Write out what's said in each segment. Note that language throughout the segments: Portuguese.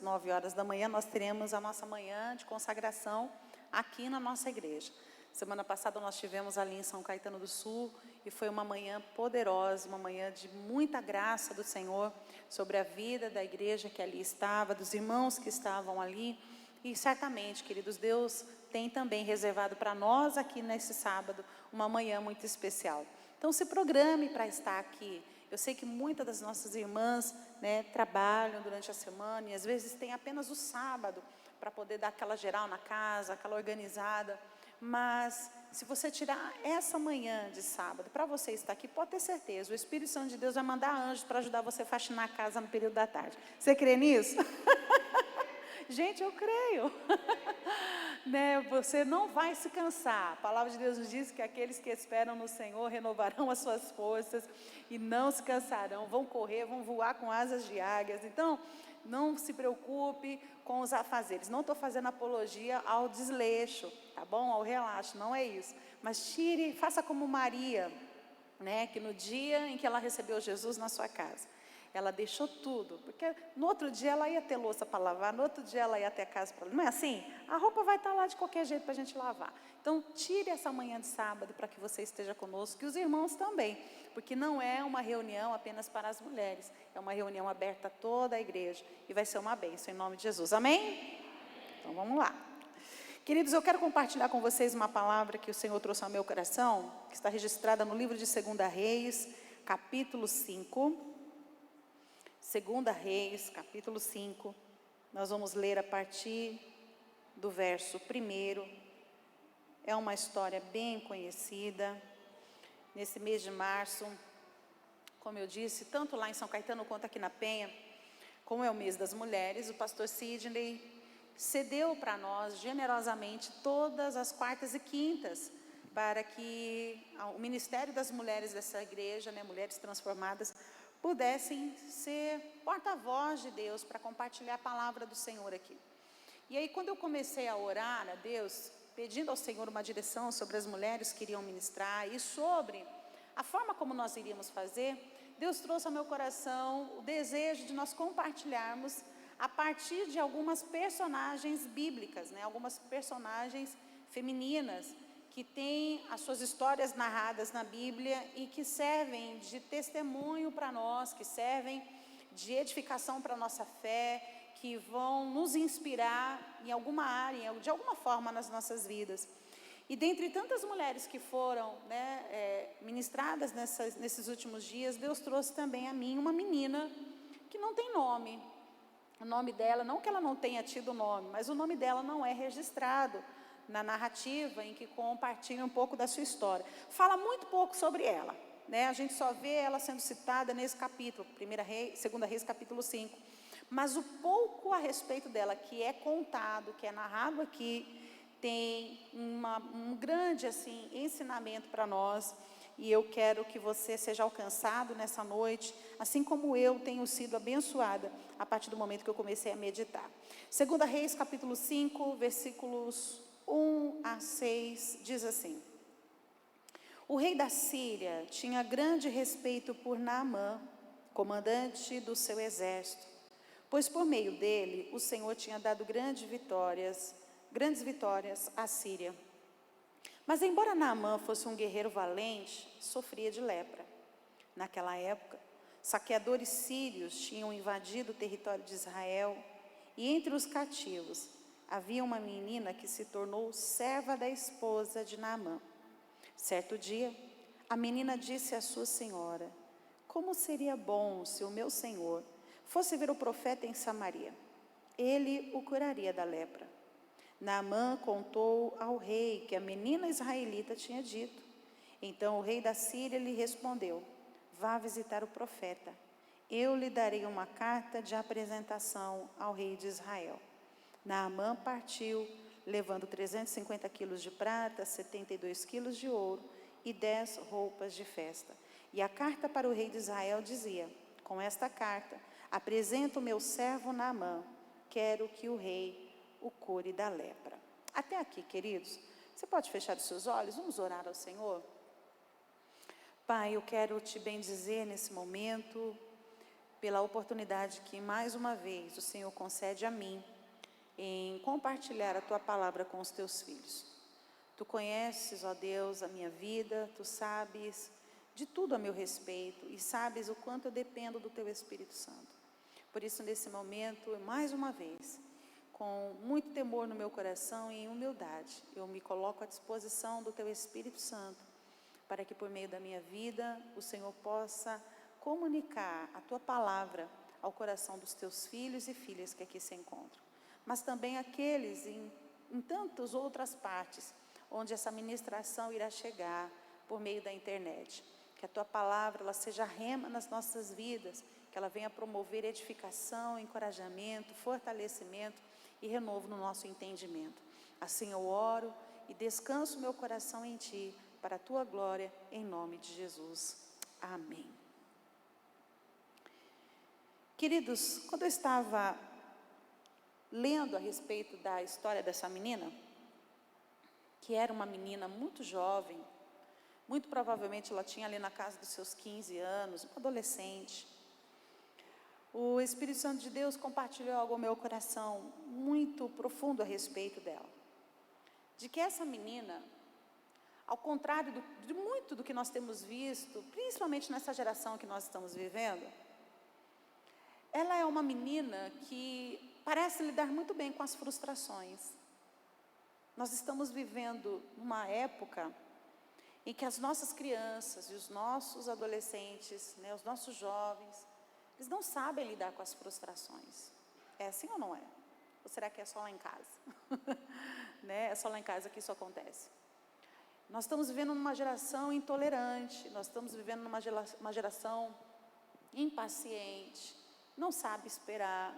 9 horas da manhã, nós teremos a nossa manhã de consagração aqui na nossa igreja. Semana passada nós tivemos ali em São Caetano do Sul e foi uma manhã poderosa, uma manhã de muita graça do Senhor sobre a vida da igreja que ali estava, dos irmãos que estavam ali. E certamente, queridos, Deus tem também reservado para nós aqui nesse sábado uma manhã muito especial. Então se programe para estar aqui. Eu sei que muitas das nossas irmãs, trabalham durante a semana e às vezes tem apenas o sábado para poder dar aquela geral na casa, aquela organizada. Mas se você tirar essa manhã de sábado para você estar aqui, pode ter certeza, o Espírito Santo de Deus vai mandar anjos para ajudar você a faxinar a casa no período da tarde. Você crê nisso? Gente, eu creio. Você não vai se cansar. A palavra de Deus nos diz que aqueles que esperam no Senhor renovarão as suas forças e não se cansarão, vão correr, vão voar com asas de águias. Então, não se preocupe com os afazeres. Não estou fazendo apologia ao desleixo, tá bom? Ao relaxo, não é isso. Mas tire, faça como Maria, que no dia em que ela recebeu Jesus na sua casa, ela deixou tudo, porque no outro dia ela ia ter louça para lavar, no outro dia ela ia ter a casa para lavar. Não é assim? A roupa vai estar lá de qualquer jeito para a gente lavar. Então, tire essa manhã de sábado para que você esteja conosco, e os irmãos também, porque não é uma reunião apenas para as mulheres, é uma reunião aberta a toda a igreja, e vai ser uma bênção em nome de Jesus, amém? Então, vamos lá. Queridos, eu quero compartilhar com vocês uma palavra que o Senhor trouxe ao meu coração, que está registrada no livro de 2 Reis, capítulo 5, 2 Reis, capítulo 5, nós vamos ler a partir do verso 1. É uma história bem conhecida. Nesse mês de março, como eu disse, tanto lá em São Caetano quanto aqui na Penha, como é o mês das mulheres, o pastor Sidney cedeu para nós generosamente todas as quartas e quintas, para que o ministério das mulheres dessa igreja, Mulheres Transformadas, pudessem ser porta-voz de Deus para compartilhar a palavra do Senhor aqui. E aí, quando eu comecei a orar a Deus, pedindo ao Senhor uma direção sobre as mulheres que iriam ministrar e sobre a forma como nós iríamos fazer, Deus trouxe ao meu coração o desejo de nós compartilharmos a partir de algumas personagens bíblicas, algumas personagens femininas, que têm as suas histórias narradas na Bíblia e que servem de testemunho para nós, que servem de edificação para a nossa fé, que vão nos inspirar em alguma área, de alguma forma nas nossas vidas. E dentre tantas mulheres que foram ministradas nesses últimos dias, Deus trouxe também a mim uma menina que não tem nome. O nome dela, não que ela não tenha tido nome, mas o nome dela não é registrado na narrativa em que compartilha um pouco da sua história. Fala muito pouco sobre ela, a gente só vê ela sendo citada nesse capítulo, 2 Reis capítulo 5, mas o pouco a respeito dela que é contado, que é narrado aqui, tem um grande ensinamento para nós, e eu quero que você seja alcançado nessa noite, assim como eu tenho sido abençoada a partir do momento que eu comecei a meditar. 2 Reis capítulo 5, versículos 1 a 6, diz assim: O rei da Síria tinha grande respeito por Naamã, comandante do seu exército, pois por meio dele o Senhor tinha dado grandes vitórias à Síria. Mas embora Naamã fosse um guerreiro valente, sofria de lepra. Naquela época, saqueadores sírios tinham invadido o território de Israel, e entre os cativos havia uma menina que se tornou serva da esposa de Naamã. Certo dia, a menina disse à sua senhora: Como seria bom se o meu senhor fosse ver o profeta em Samaria? Ele o curaria da lepra. Naamã contou ao rei que a menina israelita tinha dito. Então o rei da Síria lhe respondeu: Vá visitar o profeta. Eu lhe darei uma carta de apresentação ao rei de Israel. Naamã partiu, levando 350 quilos de prata, 72 quilos de ouro e 10 roupas de festa. E a carta para o rei de Israel dizia: Com esta carta, apresento o meu servo Naamã. Quero que o rei o cure da lepra. Até aqui, queridos. Você pode fechar os seus olhos? Vamos orar ao Senhor? Pai, eu quero te bendizer nesse momento. pela oportunidade que mais uma vez o Senhor concede a mim em compartilhar a Tua palavra com os Teus filhos. Tu conheces, ó Deus, a minha vida, Tu sabes de tudo a meu respeito e sabes o quanto eu dependo do Teu Espírito Santo. Por isso, nesse momento, mais uma vez, com muito temor no meu coração e em humildade, eu me coloco à disposição do Teu Espírito Santo, para que por meio da minha vida, o Senhor possa comunicar a Tua palavra ao coração dos Teus filhos e filhas que aqui se encontram. Mas também aqueles em tantas outras partes, onde essa ministração irá chegar por meio da internet. Que a Tua palavra ela seja rema nas nossas vidas, que ela venha promover edificação, encorajamento, fortalecimento e renovo no nosso entendimento. Assim eu oro e descanso meu coração em Ti, para a Tua glória, em nome de Jesus. Amém. Queridos, quando eu estava lendo a respeito da história dessa menina, que era uma menina muito jovem, muito provavelmente ela tinha ali na casa dos seus 15 anos, uma adolescente, o Espírito Santo de Deus compartilhou algo ao meu coração muito profundo a respeito dela. De que essa menina, ao contrário de muito do que nós temos visto, principalmente nessa geração que nós estamos vivendo, ela é uma menina que parece lidar muito bem com as frustrações. Nós estamos vivendo uma época em que as nossas crianças e os nossos adolescentes, os nossos jovens, eles não sabem lidar com as frustrações. É assim ou não é? Ou será que é só lá em casa? É só lá em casa que isso acontece. Nós estamos vivendo numa geração intolerante, nós estamos vivendo numa geração impaciente, não sabe esperar,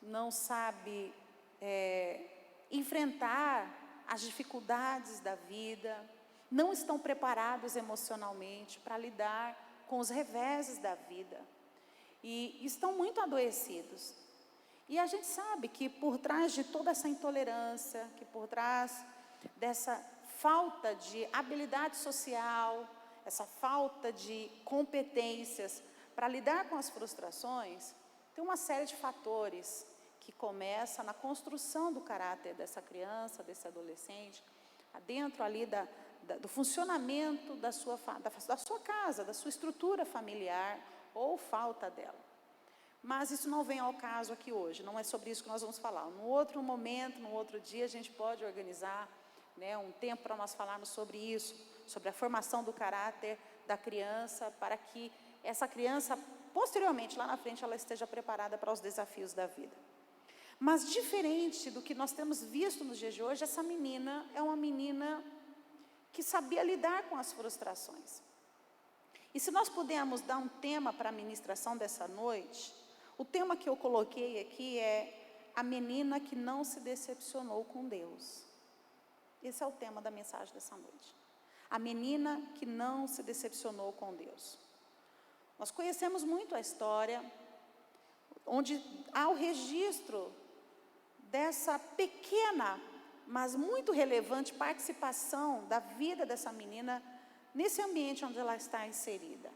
não sabe enfrentar as dificuldades da vida, não estão preparados emocionalmente para lidar com os reveses da vida e estão muito adoecidos. E a gente sabe que por trás de toda essa intolerância, que por trás dessa falta de habilidade social, essa falta de competências para lidar com as frustrações, tem uma série de fatores que começa na construção do caráter dessa criança, desse adolescente, dentro ali do funcionamento da sua casa, da sua estrutura familiar, ou falta dela. Mas isso não vem ao caso aqui hoje, não é sobre isso que nós vamos falar. Num outro momento, num outro dia, a gente pode organizar um tempo para nós falarmos sobre isso, sobre a formação do caráter da criança, para que essa criança, posteriormente, lá na frente, ela esteja preparada para os desafios da vida. Mas diferente do que nós temos visto nos dias de hoje, essa menina é uma menina que sabia lidar com as frustrações. E se nós pudermos dar um tema para a ministração dessa noite, o tema que eu coloquei aqui é a menina que não se decepcionou com Deus. Esse é o tema da mensagem dessa noite. A menina que não se decepcionou com Deus. Nós conhecemos muito a história, onde há o registro dessa pequena, mas muito relevante participação da vida dessa menina nesse ambiente onde ela está inserida.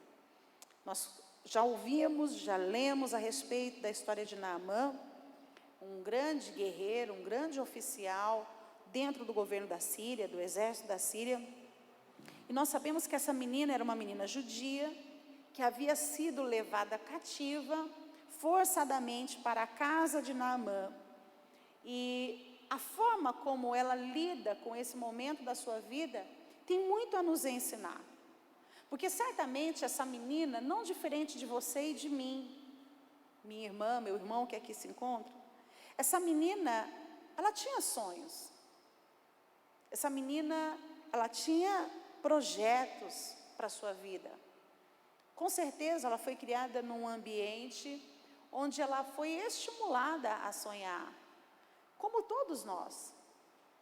Nós já ouvimos, já lemos a respeito da história de Naamã, um grande guerreiro, um grande oficial dentro do governo da Síria, do exército da Síria. E nós sabemos que essa menina era uma menina judia, que havia sido levada cativa, forçadamente para a casa de Naamã. E a forma como ela lida com esse momento da sua vida tem muito a nos ensinar. Porque certamente essa menina, não diferente de você e de mim, minha irmã, meu irmão que aqui se encontra, essa menina, ela tinha sonhos. Essa menina, ela tinha projetos para a sua vida. Com certeza ela foi criada num ambiente onde ela foi estimulada a sonhar. Como todos nós.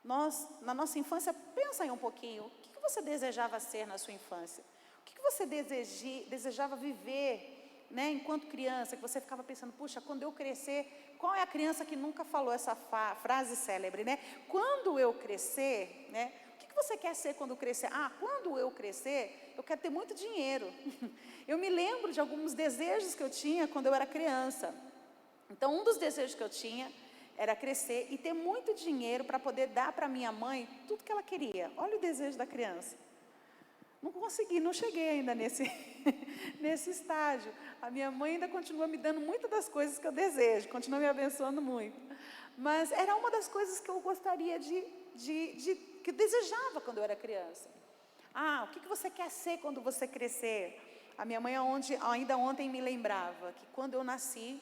Nós, na nossa infância, pensa aí um pouquinho, o que você desejava ser na sua infância? O que você desejava viver, enquanto criança, que você ficava pensando, puxa, quando eu crescer, qual é a criança que nunca falou essa frase célebre, Quando eu crescer, o que você quer ser quando crescer? Quando eu crescer, eu quero ter muito dinheiro. Eu me lembro de alguns desejos que eu tinha quando eu era criança. Então, um dos desejos que eu tinha era crescer e ter muito dinheiro para poder dar para minha mãe tudo que ela queria. Olha o desejo da criança. Não consegui, não cheguei ainda nesse estágio. A minha mãe ainda continua me dando muitas das coisas que eu desejo, continua me abençoando muito. Mas era uma das coisas que eu gostaria que eu desejava quando eu era criança. O que você quer ser quando você crescer? A minha mãe ainda ontem me lembrava que quando eu nasci,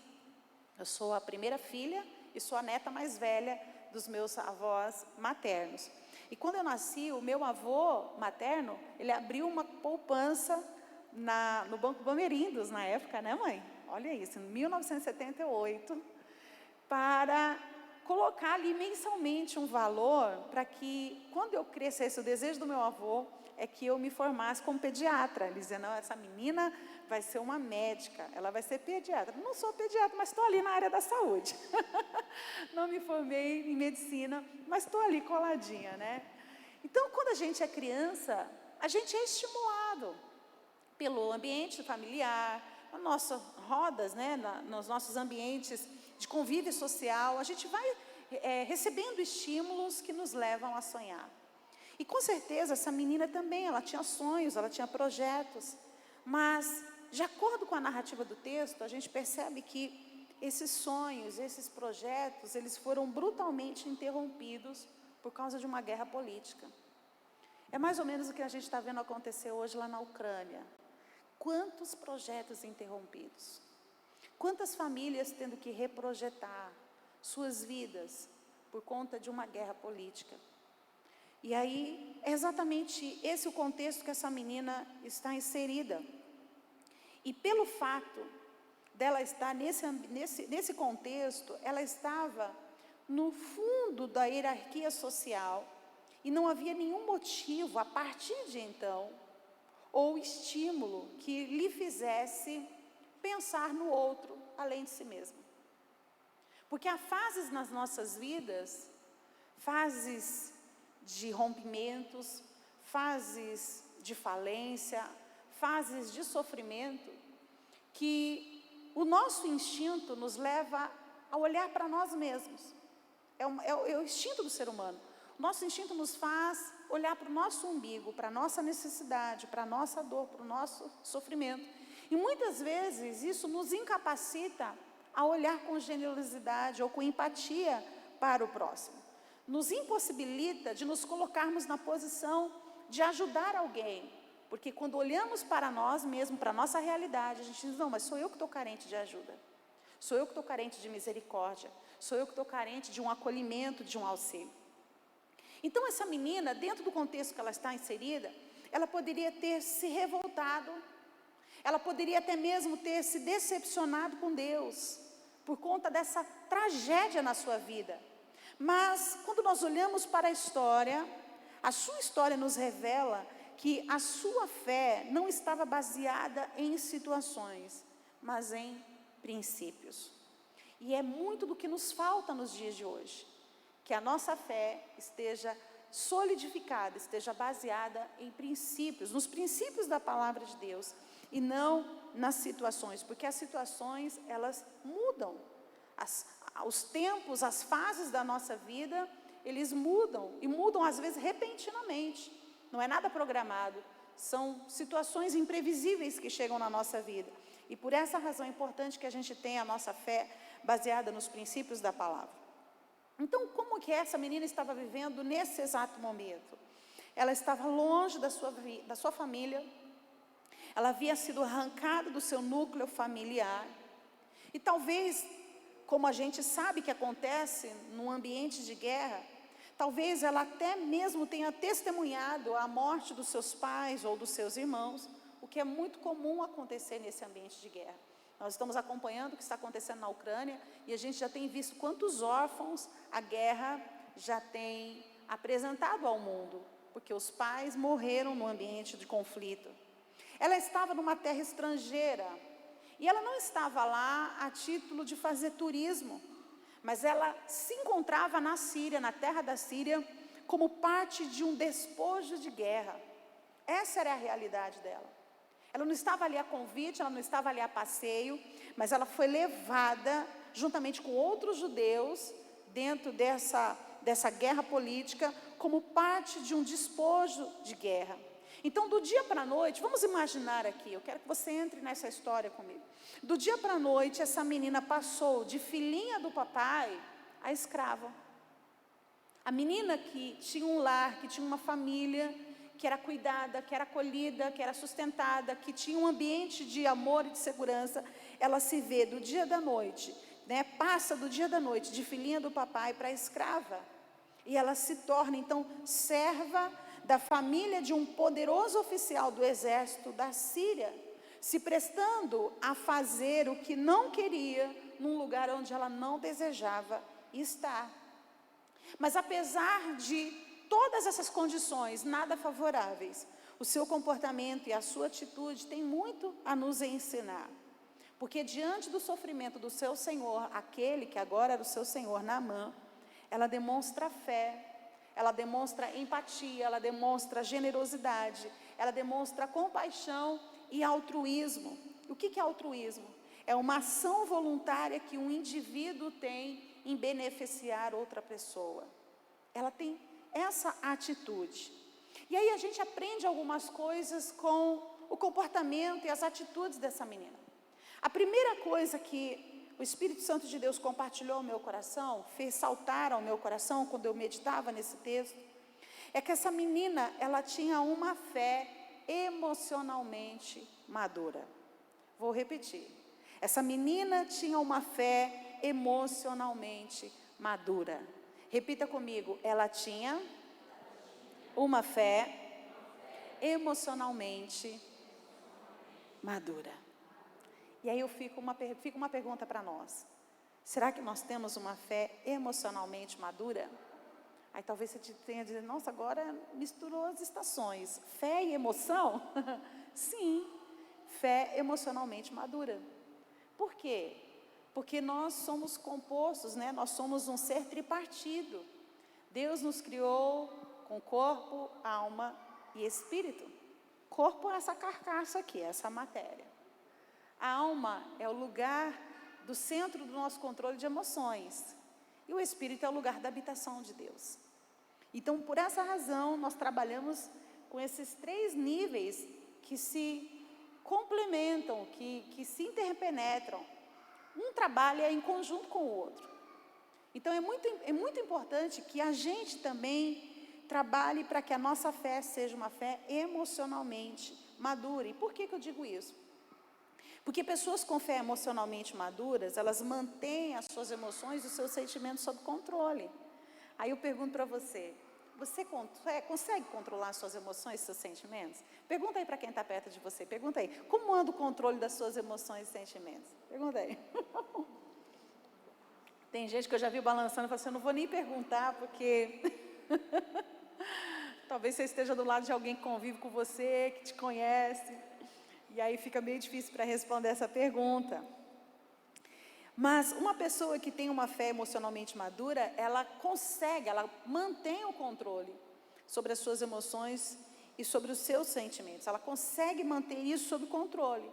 eu sou a primeira filha e sou a neta mais velha dos meus avós maternos. E quando eu nasci, o meu avô materno, ele abriu uma poupança no Banco Bamerindos, na época, né, mãe? Olha isso, em 1978, para colocar ali mensalmente um valor para que, quando eu crescesse, o desejo do meu avô é que eu me formasse como pediatra. Ele dizia, não, essa menina vai ser uma médica, ela vai ser pediatra. Não sou pediatra, mas estou ali na área da saúde. Não me formei em medicina, mas estou ali coladinha, né? Então, quando a gente é criança, a gente é estimulado pelo ambiente familiar, nas nossas rodas, né? Nos nossos ambientes de convívio social, a gente vai recebendo estímulos que nos levam a sonhar. E com certeza essa menina também, ela tinha sonhos, ela tinha projetos, mas de acordo com a narrativa do texto, a gente percebe que esses sonhos, esses projetos, eles foram brutalmente interrompidos por causa de uma guerra política. É mais ou menos o que a gente está vendo acontecer hoje lá na Ucrânia. Quantos projetos interrompidos? Quantas famílias tendo que reprojetar suas vidas por conta de uma guerra política? E aí, é exatamente esse o contexto que essa menina está inserida. E pelo fato dela estar nesse contexto, ela estava no fundo da hierarquia social e não havia nenhum motivo, a partir de então, ou estímulo que lhe fizesse pensar no outro, além de si mesmo. Porque há fases nas nossas vidas, fases de rompimentos, fases de falência, fases de sofrimento, que o nosso instinto nos leva a olhar para nós mesmos. É o instinto do ser humano. O nosso instinto nos faz olhar para o nosso umbigo, para a nossa necessidade, para a nossa dor, para o nosso sofrimento. E muitas vezes isso nos incapacita a olhar com generosidade ou com empatia para o próximo. Nos impossibilita de nos colocarmos na posição de ajudar alguém. Porque quando olhamos para nós mesmos, para a nossa realidade, a gente diz, não, mas sou eu que estou carente de ajuda. Sou eu que estou carente de misericórdia. Sou eu que estou carente de um acolhimento, de um auxílio. Então essa menina, dentro do contexto que ela está inserida, ela poderia ter se revoltado. Ela poderia até mesmo ter se decepcionado com Deus, por conta dessa tragédia na sua vida. Mas, quando nós olhamos para a história, a sua história nos revela que a sua fé não estava baseada em situações, mas em princípios. E é muito do que nos falta nos dias de hoje, que a nossa fé esteja solidificada, esteja baseada em princípios, nos princípios da palavra de Deus, e não nas situações, porque as situações, elas mudam. Os tempos, as fases da nossa vida, eles mudam, e mudam às vezes repentinamente, não é nada programado, são situações imprevisíveis que chegam na nossa vida, e por essa razão é importante que a gente tenha a nossa fé baseada nos princípios da palavra. Então, como que essa menina estava vivendo nesse exato momento? Ela estava longe da sua família, ela havia sido arrancada do seu núcleo familiar, e talvez, como a gente sabe que acontece num ambiente de guerra, talvez ela até mesmo tenha testemunhado a morte dos seus pais ou dos seus irmãos, o que é muito comum acontecer nesse ambiente de guerra. Nós estamos acompanhando o que está acontecendo na Ucrânia e a gente já tem visto quantos órfãos a guerra já tem apresentado ao mundo, porque os pais morreram no ambiente de conflito. Ela estava numa terra estrangeira, e ela não estava lá a título de fazer turismo, mas ela se encontrava na Síria, na terra da Síria, como parte de um despojo de guerra. Essa era a realidade dela. Ela não estava ali a convite, ela não estava ali a passeio, mas ela foi levada juntamente com outros judeus dentro dessa guerra política, como parte de um despojo de guerra. Então, do dia para a noite, vamos imaginar aqui, eu quero que você entre nessa história comigo. Do dia para a noite, essa menina passou de filhinha do papai a escrava. A menina que tinha um lar, que tinha uma família, que era cuidada, que era acolhida, que era sustentada, que tinha um ambiente de amor e de segurança, ela se vê do dia da noite, passa do dia da noite de filhinha do papai para escrava. E ela se torna então serva da família de um poderoso oficial do exército da Síria, se prestando a fazer o que não queria num lugar onde ela não desejava estar. Mas apesar de todas essas condições nada favoráveis, o seu comportamento e a sua atitude têm muito a nos ensinar. Porque diante do sofrimento do seu senhor, aquele que agora era o seu senhor, Naamã, ela demonstra fé, ela demonstra empatia, ela demonstra generosidade, ela demonstra compaixão e altruísmo. O que é altruísmo? É uma ação voluntária que um indivíduo tem em beneficiar outra pessoa. Ela tem essa atitude. E aí a gente aprende algumas coisas com o comportamento e as atitudes dessa menina. A primeira coisa que o Espírito Santo de Deus compartilhou ao meu coração, fez saltar ao meu coração quando eu meditava nesse texto, é que essa menina, ela tinha uma fé emocionalmente madura. Vou repetir. Essa menina tinha uma fé emocionalmente madura. Repita comigo, ela tinha uma fé emocionalmente madura. E aí fica uma pergunta para nós. Será que nós temos uma fé emocionalmente madura? Aí talvez você tenha dito, nossa, agora misturou as estações. Fé e emoção? Sim, fé emocionalmente madura. Por quê? Porque nós somos compostos, nós somos um ser tripartido. Deus nos criou com corpo, alma e espírito. Corpo é essa carcaça aqui, essa matéria. A alma é o lugar do centro do nosso controle de emoções. E o espírito é o lugar da habitação de Deus. Então, por essa razão, nós trabalhamos com esses 3 níveis que se complementam, que se interpenetram. Um trabalha em conjunto com o outro. Então, é muito importante que a gente também trabalhe para que a nossa fé seja uma fé emocionalmente madura. E por que eu digo isso? Porque pessoas com fé emocionalmente maduras, elas mantêm as suas emoções e os seus sentimentos sob controle. Aí eu pergunto para você consegue controlar as suas emoções e seus sentimentos? Pergunta aí para quem está perto de você, pergunta aí, como anda o controle das suas emoções e sentimentos? Pergunta aí. Tem gente que eu já vi balançando e fala assim, eu não vou nem perguntar, porque talvez você esteja do lado de alguém que convive com você, que te conhece. E aí fica meio difícil para responder essa pergunta. Mas uma pessoa que tem uma fé emocionalmente madura, ela mantém o controle sobre as suas emoções e sobre os seus sentimentos. Ela consegue manter isso sob controle.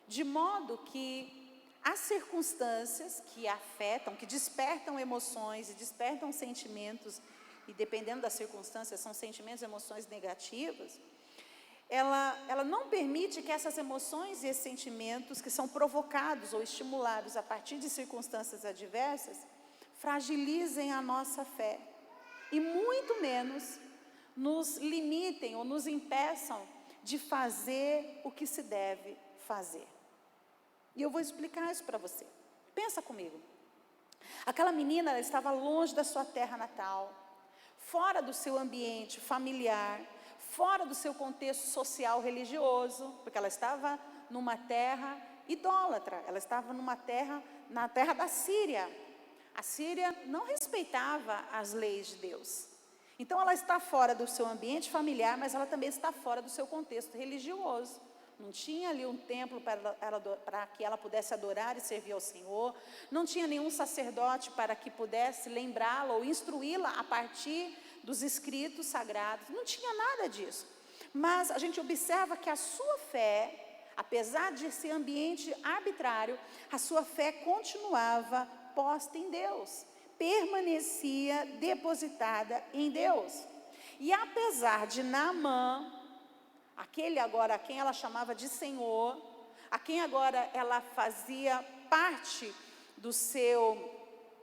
De modo que as circunstâncias que afetam, que despertam emoções e despertam sentimentos, e dependendo das circunstâncias, são sentimentos e emoções negativas, ela não permite que essas emoções e esses sentimentos que são provocados ou estimulados a partir de circunstâncias adversas, fragilizem a nossa fé. E muito menos nos limitem ou nos impeçam de fazer o que se deve fazer. E eu vou explicar isso para você. Pensa comigo. Aquela menina, ela estava longe da sua terra natal, fora do seu ambiente familiar, fora do seu contexto social religioso, porque ela estava numa terra idólatra, ela estava na terra da Síria. A Síria não respeitava as leis de Deus. Então ela está fora do seu ambiente familiar, mas ela também está fora do seu contexto religioso, não tinha ali um templo para que ela pudesse adorar e servir ao Senhor, não tinha nenhum sacerdote para que pudesse lembrá-la ou instruí-la a partir dos escritos sagrados, não tinha nada disso. Mas a gente observa que a sua fé, apesar de ser ambiente arbitrário, a sua fé continuava posta em Deus, permanecia depositada em Deus. E apesar de Naamã, aquele agora a quem ela chamava de Senhor, a quem agora ela fazia parte do seu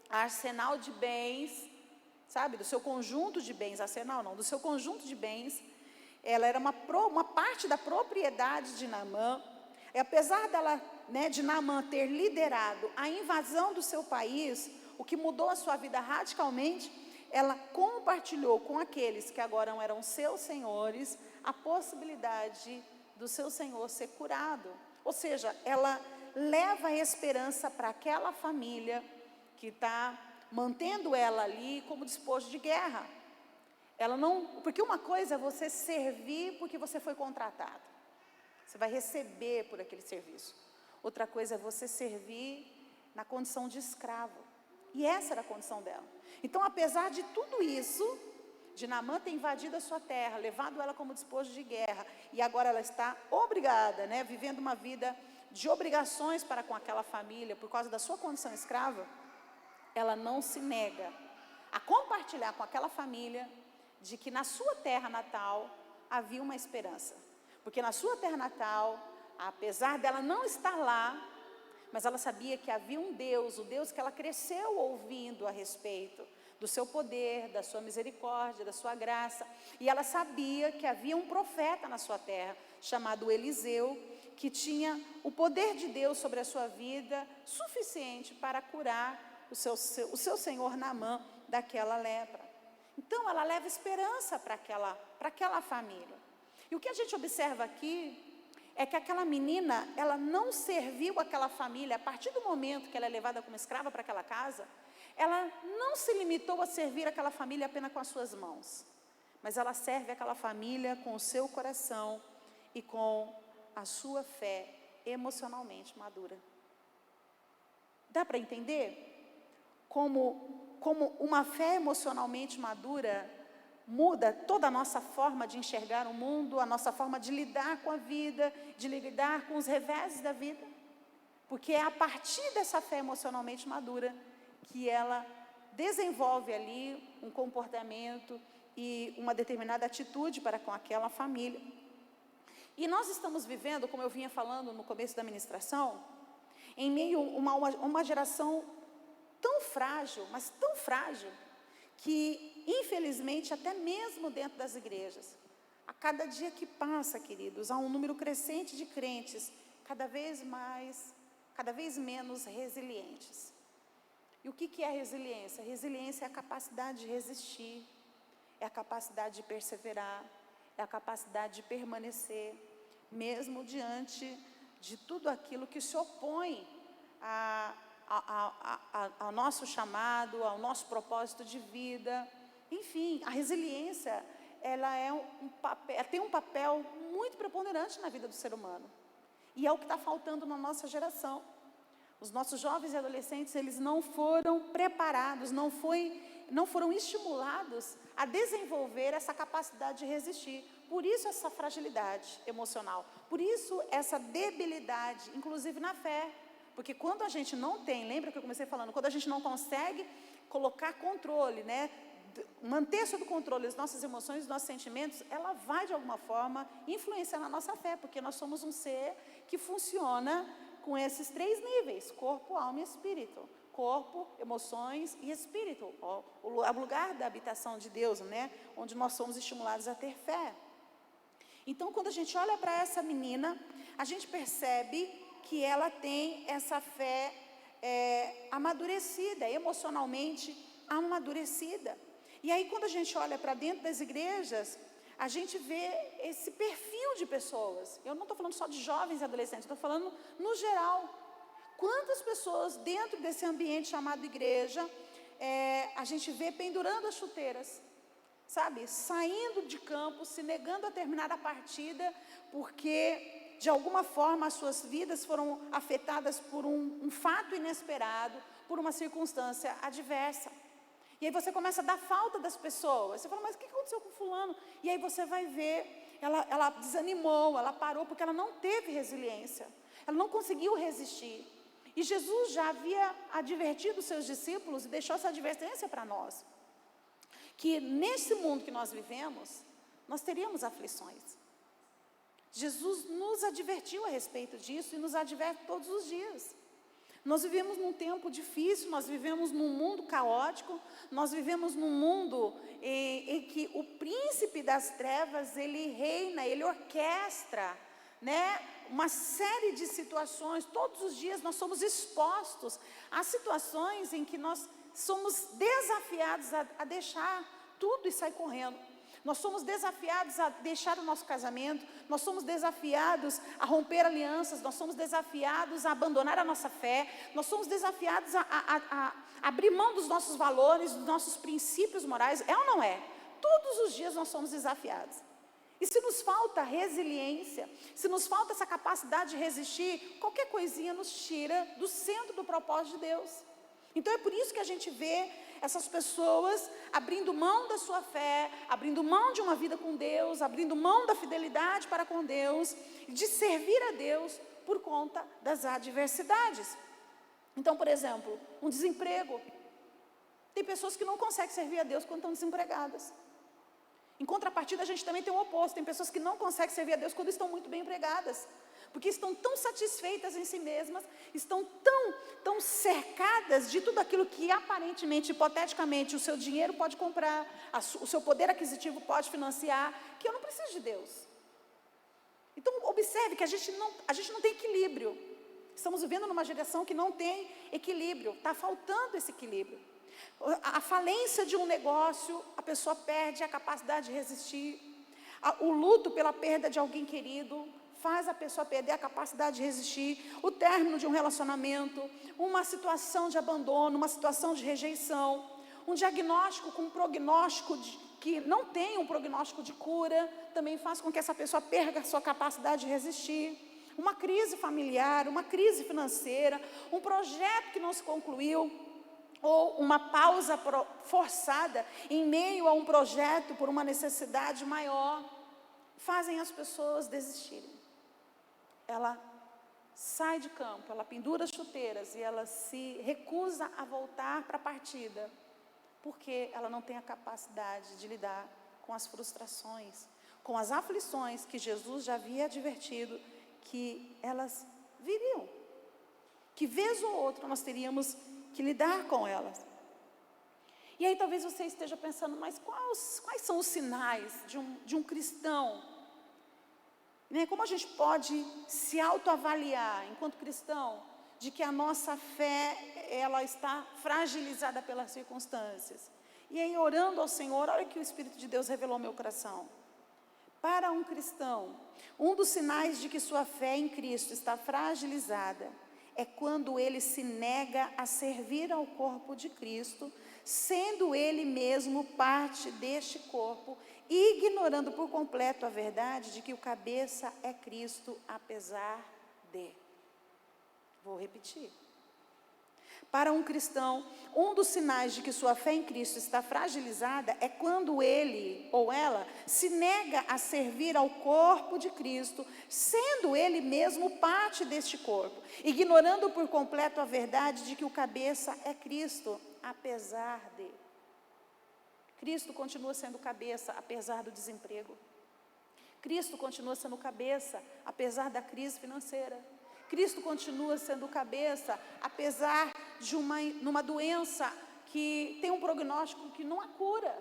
arsenal de bens, sabe, do seu conjunto de bens, arsenal não, do seu conjunto de bens, ela era uma parte da propriedade de Naamã. E apesar dela, de Naamã ter liderado a invasão do seu país, o que mudou a sua vida radicalmente, ela compartilhou com aqueles que agora eram seus senhores a possibilidade do seu senhor ser curado. Ou seja, ela leva a esperança para aquela família que está mantendo ela ali como disposto de guerra. Ela não, porque uma coisa é você servir porque você foi contratado, você vai receber por aquele serviço. Outra coisa é você servir na condição de escravo, e essa era a condição dela. Então, apesar de tudo isso, de Naamã ter invadido a sua terra, levado ela como disposto de guerra, e agora ela está obrigada, vivendo uma vida de obrigações para com aquela família, por causa da sua condição escrava, ela não se nega a compartilhar com aquela família de que na sua terra natal havia uma esperança. Porque na sua terra natal, apesar dela não estar lá, mas ela sabia que havia um Deus, o Deus que ela cresceu ouvindo a respeito do seu poder, da sua misericórdia, da sua graça. E ela sabia que havia um profeta na sua terra, chamado Eliseu, que tinha o poder de Deus sobre a sua vida, suficiente para curar o seu senhor Naamã daquela lepra. Então, ela leva esperança para aquela família. E o que a gente observa aqui é que aquela menina, ela não serviu aquela família, a partir do momento que ela é levada como escrava para aquela casa, ela não se limitou a servir aquela família apenas com as suas mãos, mas ela serve aquela família com o seu coração e com a sua fé emocionalmente madura. Dá para entender como uma fé emocionalmente madura muda toda a nossa forma de enxergar o mundo, a nossa forma de lidar com a vida, de lidar com os reveses da vida? Porque é a partir dessa fé emocionalmente madura que ela desenvolve ali um comportamento e uma determinada atitude para com aquela família. E nós estamos vivendo, como eu vinha falando no começo da ministração, em meio a uma geração tão frágil, mas tão frágil, que infelizmente até mesmo dentro das igrejas, a cada dia que passa, queridos, há um número crescente de crentes cada vez menos resilientes. E o que é resiliência? Resiliência é a capacidade de resistir, é a capacidade de perseverar, é a capacidade de permanecer, mesmo diante de tudo aquilo que se opõe ao nosso chamado, ao nosso propósito de vida. Enfim, a resiliência, ela tem um papel muito preponderante na vida do ser humano. E é o que está faltando na nossa geração. Os nossos jovens e adolescentes, eles não foram preparados, não foram estimulados a desenvolver essa capacidade de resistir. Por isso essa fragilidade emocional, por isso essa debilidade, inclusive na fé. Porque quando a gente não tem, lembra que eu comecei falando, quando a gente não consegue colocar controle, manter sob controle as nossas emoções, os nossos sentimentos, ela vai de alguma forma influenciar na nossa fé, porque nós somos um ser que funciona com esses 3 níveis, corpo, alma e espírito. Corpo, emoções e espírito, o lugar da habitação de Deus, onde nós somos estimulados a ter fé. Então, quando a gente olha para essa menina, a gente percebe que ela tem essa fé amadurecida, emocionalmente amadurecida. E aí, quando a gente olha para dentro das igrejas, a gente vê esse perfil de pessoas. Eu não estou falando só de jovens e adolescentes, estou falando no geral. Quantas pessoas dentro desse ambiente chamado igreja, a gente vê pendurando as chuteiras, sabe? Saindo de campo, se negando a terminar a partida, porque de alguma forma as suas vidas foram afetadas por um fato inesperado, por uma circunstância adversa. E aí você começa a dar falta das pessoas. Você fala, mas o que aconteceu com fulano? E aí você vai ver, ela desanimou, ela parou, porque ela não teve resiliência. Ela não conseguiu resistir. E Jesus já havia advertido os seus discípulos e deixou essa advertência para nós. Que nesse mundo que nós vivemos, nós teríamos aflições. Jesus nos advertiu a respeito disso e nos adverte todos os dias. Nós vivemos num tempo difícil, nós vivemos num mundo caótico, nós vivemos num mundo em que o príncipe das trevas, ele reina, ele orquestra, né, uma série de situações. Todos os dias nós somos expostos a situações em que nós somos desafiados a deixar tudo e sair correndo. Nós somos desafiados a deixar o nosso casamento, nós somos desafiados a romper alianças, nós somos desafiados a abandonar a nossa fé, nós somos desafiados a abrir mão dos nossos valores, dos nossos princípios morais. É ou não é? Todos os dias nós somos desafiados. E se nos falta resiliência, se nos falta essa capacidade de resistir, qualquer coisinha nos tira do centro do propósito de Deus. Então é por isso que a gente vê essas pessoas abrindo mão da sua fé, abrindo mão de uma vida com Deus, abrindo mão da fidelidade para com Deus, de servir a Deus por conta das adversidades. Então, por exemplo, um desemprego. Tem pessoas que não conseguem servir a Deus quando estão desempregadas. Em contrapartida, a gente também tem o oposto. Tem pessoas que não conseguem servir a Deus quando estão muito bem empregadas, porque estão tão satisfeitas em si mesmas, estão tão cercadas de tudo aquilo que aparentemente, hipoteticamente, o seu dinheiro pode comprar, o seu poder aquisitivo pode financiar, que eu não preciso de Deus. Então observe que a gente não tem equilíbrio. Estamos vivendo numa geração que não tem equilíbrio, está faltando esse equilíbrio. A falência de um negócio, a pessoa perde a capacidade de resistir. O luto pela perda de alguém querido faz a pessoa perder a capacidade de resistir. O término de um relacionamento, uma situação de abandono, uma situação de rejeição, um diagnóstico com um prognóstico que não tem um prognóstico de cura, também faz com que essa pessoa perca a sua capacidade de resistir. Uma crise familiar, uma crise financeira, um projeto que não se concluiu, ou uma pausa forçada em meio a um projeto por uma necessidade maior, fazem as pessoas desistirem. Ela sai de campo, ela pendura as chuteiras e ela se recusa a voltar para a partida, porque ela não tem a capacidade de lidar com as frustrações, com as aflições que Jesus já havia advertido que elas viriam, que vez ou outra nós teríamos que lidar com elas. E aí talvez você esteja pensando, mas quais são os sinais de um cristão? Como a gente pode se autoavaliar enquanto cristão, de que a nossa fé, ela está fragilizada pelas circunstâncias? E aí, orando ao Senhor, olha que o Espírito de Deus revelou ao meu coração. Para um cristão, um dos sinais de que sua fé em Cristo está fragilizada é quando ele se nega a servir ao corpo de Cristo, sendo ele mesmo parte deste corpo, ignorando por completo a verdade de que o cabeça é Cristo, apesar de. Vou repetir. Para um cristão, um dos sinais de que sua fé em Cristo está fragilizada é quando ele ou ela se nega a servir ao corpo de Cristo, sendo ele mesmo parte deste corpo, ignorando por completo a verdade de que o cabeça é Cristo, apesar de. Cristo continua sendo cabeça, apesar do desemprego. Cristo continua sendo cabeça, apesar da crise financeira. Cristo continua sendo cabeça, apesar de uma doença que tem um prognóstico que não há cura.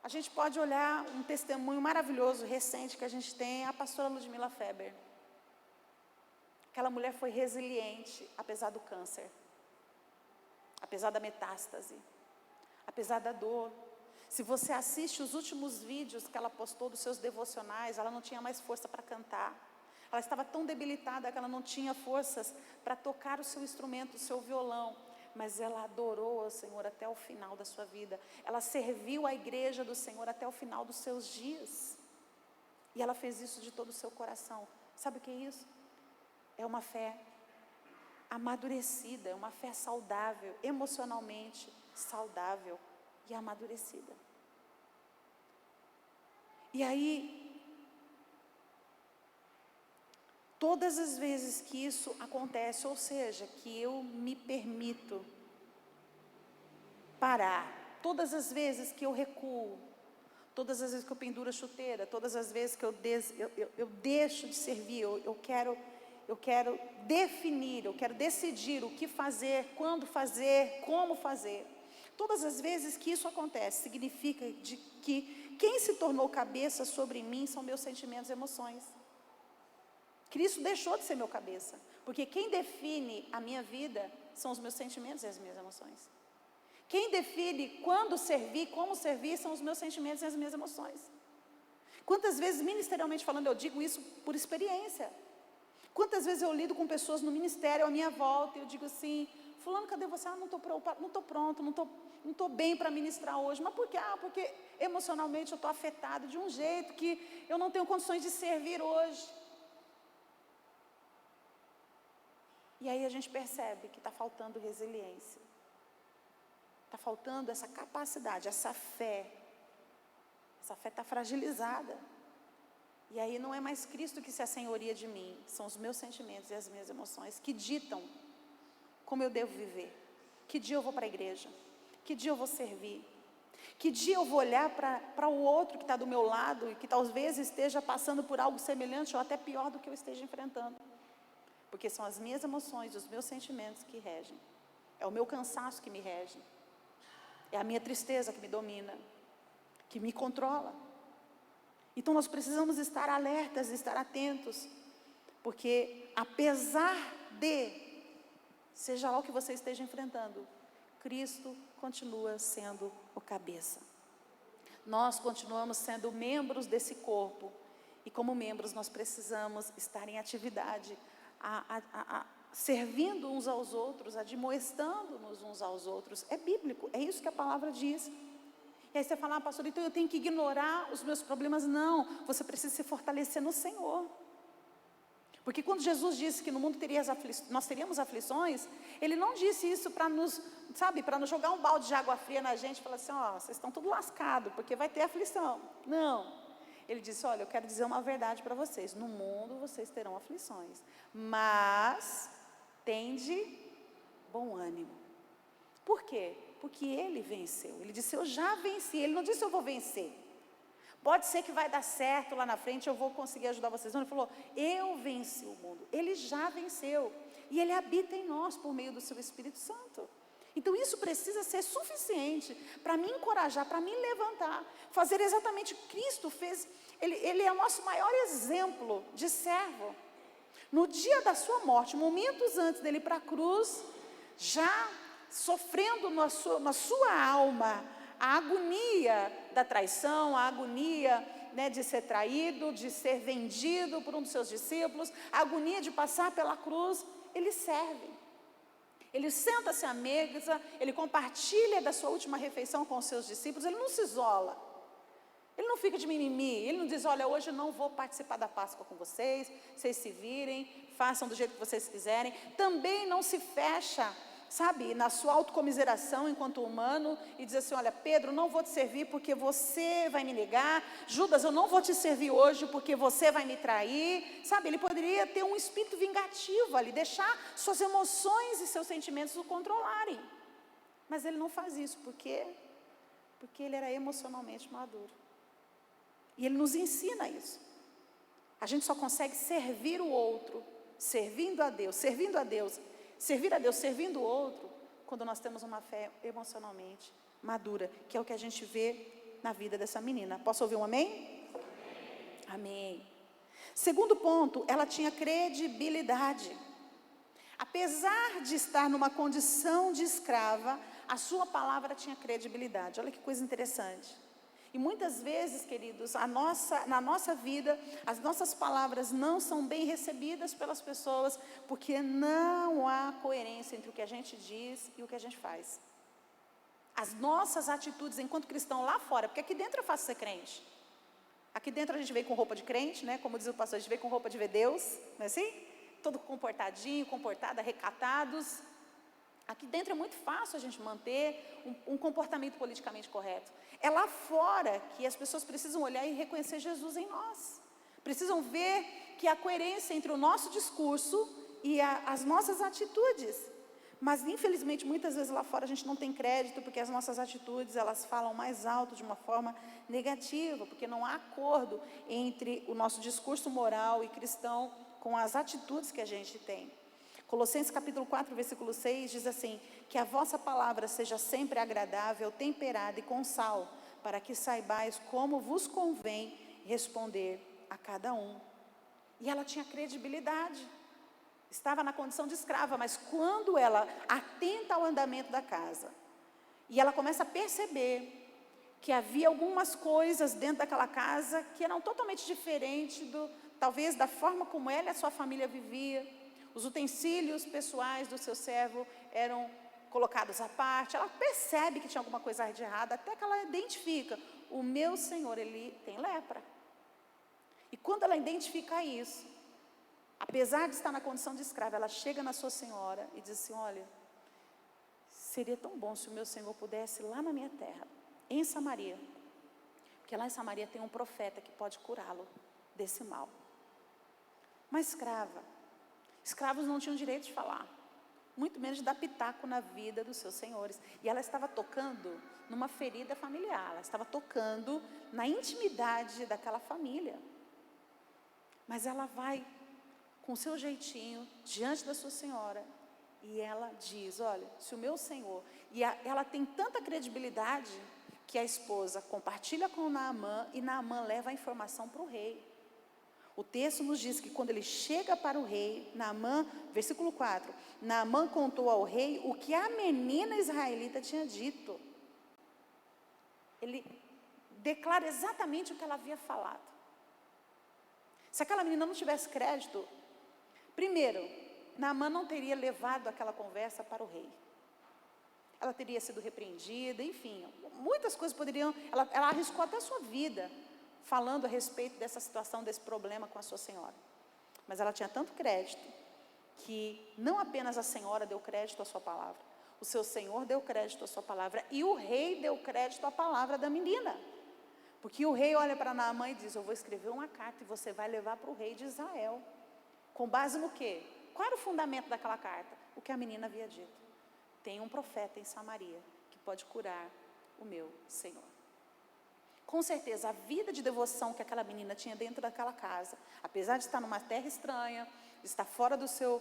A gente pode olhar um testemunho maravilhoso, recente, que a gente tem, a pastora Ludmila Feber. Aquela mulher foi resiliente, apesar do câncer, apesar da metástase, apesar da dor. Se você assiste os últimos vídeos que ela postou dos seus devocionais, ela não tinha mais força para cantar. Ela estava tão debilitada que ela não tinha forças para tocar o seu instrumento, o seu violão. Mas ela adorou ao Senhor até o final da sua vida. Ela serviu a igreja do Senhor até o final dos seus dias. E ela fez isso de todo o seu coração, Sabe o que é isso? É uma fé amadurecida, é uma fé saudável, emocionalmente saudável e amadurecida. E aí, todas as vezes que isso acontece, ou seja, que eu me permito parar, todas as vezes que eu recuo, todas as vezes que eu penduro a chuteira, todas as vezes que eu deixo de servir, eu quero definir, eu quero decidir o que fazer, quando fazer, como fazer. Todas as vezes que isso acontece, significa que quem se tornou cabeça sobre mim são meus sentimentos e emoções. Cristo deixou de ser meu cabeça, porque quem define a minha vida são os meus sentimentos e as minhas emoções. Quem define quando servir, como servir, são os meus sentimentos e as minhas emoções. Quantas vezes, ministerialmente falando, eu digo isso por experiência. Quantas vezes eu lido com pessoas no ministério à minha volta e eu digo assim: fulano, cadê você? Não estou pronto, não estou bem para ministrar hoje. Mas por quê? Porque emocionalmente eu estou afetado de um jeito que eu não tenho condições de servir hoje. E aí a gente percebe que está faltando resiliência. Está faltando essa capacidade, essa fé. Essa fé está fragilizada. E aí não é mais Cristo que se assenhoria de mim, são os meus sentimentos e as minhas emoções que ditam como eu devo viver. Que dia eu vou para a igreja? Que dia eu vou servir? Que dia eu vou olhar para o outro que está do meu lado e que talvez esteja passando por algo semelhante ou até pior do que eu esteja enfrentando? Porque são as minhas emoções, os meus sentimentos que regem. É o meu cansaço que me rege. É a minha tristeza que me domina, que me controla. Então nós precisamos estar alertas, estar atentos, porque apesar de, seja lá o que você esteja enfrentando, Cristo continua sendo o cabeça. Nós continuamos sendo membros desse corpo, e como membros nós precisamos estar em atividade, servindo uns aos outros, admoestando-nos uns aos outros. É bíblico, é isso que a palavra diz. E aí você fala: pastor, então eu tenho que ignorar os meus problemas? Não, você precisa se fortalecer no Senhor. Porque quando Jesus disse que no mundo nós teríamos aflições, Ele não disse isso para nos jogar um balde de água fria na gente e falar assim: vocês estão tudo lascado, porque vai ter aflição. Não. Ele disse: olha, eu quero dizer uma verdade para vocês, no mundo vocês terão aflições, mas tende bom ânimo. Por quê? Porque Ele venceu. Ele disse: eu já venci. Ele não disse: eu vou vencer. Pode ser que vai dar certo lá na frente, eu vou conseguir ajudar vocês. Não, Ele falou: eu venci o mundo. Ele já venceu. E Ele habita em nós por meio do seu Espírito Santo. Então isso precisa ser suficiente para me encorajar, para me levantar, fazer exatamente o que Cristo fez. Ele é o nosso maior exemplo de servo. No dia da sua morte, momentos antes dele ir para a cruz, já sofrendo na sua alma a agonia da traição, a agonia, de ser traído, de ser vendido por um dos seus discípulos, a agonia de passar pela cruz, Ele serve. Ele senta-se à mesa, Ele compartilha da sua última refeição com os seus discípulos. Ele não se isola, Ele não fica de mimimi, Ele não diz: olha, hoje eu não vou participar da Páscoa com vocês, vocês se virem, façam do jeito que vocês quiserem. Também não se fecha, na sua autocomiseração enquanto humano, e diz assim: olha, Pedro, não vou te servir porque você vai me negar. Judas, eu não vou te servir hoje porque você vai me trair. Ele poderia ter um espírito vingativo ali, deixar suas emoções e seus sentimentos o controlarem. Mas ele não faz isso, porque ele era emocionalmente maduro. E ele nos ensina isso. A gente só consegue servir o outro, servindo a Deus, servir a Deus, servindo o outro, quando nós temos uma fé emocionalmente madura, que é o que a gente vê na vida dessa menina. Posso ouvir um amém? Amém. Segundo ponto, ela tinha credibilidade. Apesar de estar numa condição de escrava, a sua palavra tinha credibilidade. Olha que coisa interessante. E muitas vezes, queridos, na nossa vida, as nossas palavras não são bem recebidas pelas pessoas, porque não há coerência entre o que a gente diz e o que a gente faz. As nossas atitudes enquanto cristão lá fora, porque aqui dentro é fácil ser crente. Aqui dentro a gente veio com roupa de crente, né? Como diz o pastor, a gente veio com roupa de ver Deus, não é assim? Todo comportadinho, comportada, recatados. Aqui dentro é muito fácil a gente manter um comportamento politicamente correto. É lá fora que as pessoas precisam olhar e reconhecer Jesus em nós. Precisam ver que há coerência entre o nosso discurso e as nossas atitudes. Mas infelizmente muitas vezes lá fora a gente não tem crédito, porque as nossas atitudes elas falam mais alto de uma forma negativa, porque não há acordo entre o nosso discurso moral e cristão com as atitudes que a gente tem. Colossenses capítulo 4, versículo 6 diz assim: que a vossa palavra seja sempre agradável, temperada e com sal, para que saibais como vos convém responder a cada um. E ela tinha credibilidade. Estava na condição de escrava, mas quando ela atenta ao andamento da casa, e ela começa a perceber que havia algumas coisas dentro daquela casa que eram totalmente diferentes talvez da forma como ela e a sua família vivia. Os utensílios pessoais do seu servo eram colocados à parte. Ela percebe que tinha alguma coisa de errada, até que ela identifica: o meu senhor, ele tem lepra. E quando ela identifica isso, apesar de estar na condição de escrava, ela chega na sua senhora e diz assim: olha, seria tão bom se o meu senhor pudesse ir lá na minha terra, em Samaria, porque lá em Samaria tem um profeta que pode curá-lo desse mal. Uma escrava. Escravos não tinham direito de falar, muito menos de dar pitaco na vida dos seus senhores. E ela estava tocando numa ferida familiar, ela estava tocando na intimidade daquela família. Mas ela vai com o seu jeitinho diante da sua senhora e ela diz: olha, se o meu senhor... E ela tem tanta credibilidade que a esposa compartilha com Naamã e Naamã leva a informação para o rei. O texto nos diz que quando ele chega para o rei, Naamã, versículo 4, Naamã contou ao rei o que a menina israelita tinha dito. Ele declara exatamente o que ela havia falado. Se aquela menina não tivesse crédito, primeiro, Naamã não teria levado aquela conversa para o rei. Ela teria sido repreendida, enfim, muitas coisas poderiam... Ela arriscou até a sua vida falando a respeito dessa situação, desse problema com a sua senhora. Mas ela tinha tanto crédito que não apenas a senhora deu crédito à sua palavra, o seu senhor deu crédito à sua palavra e o rei deu crédito à palavra da menina. Porque o rei olha para Naamã e diz: eu vou escrever uma carta e você vai levar para o rei de Israel. Com base no quê? Qual era o fundamento daquela carta? O que a menina havia dito: tem um profeta em Samaria que pode curar o meu senhor. Com certeza, a vida de devoção que aquela menina tinha dentro daquela casa, apesar de estar numa terra estranha, de estar fora do seu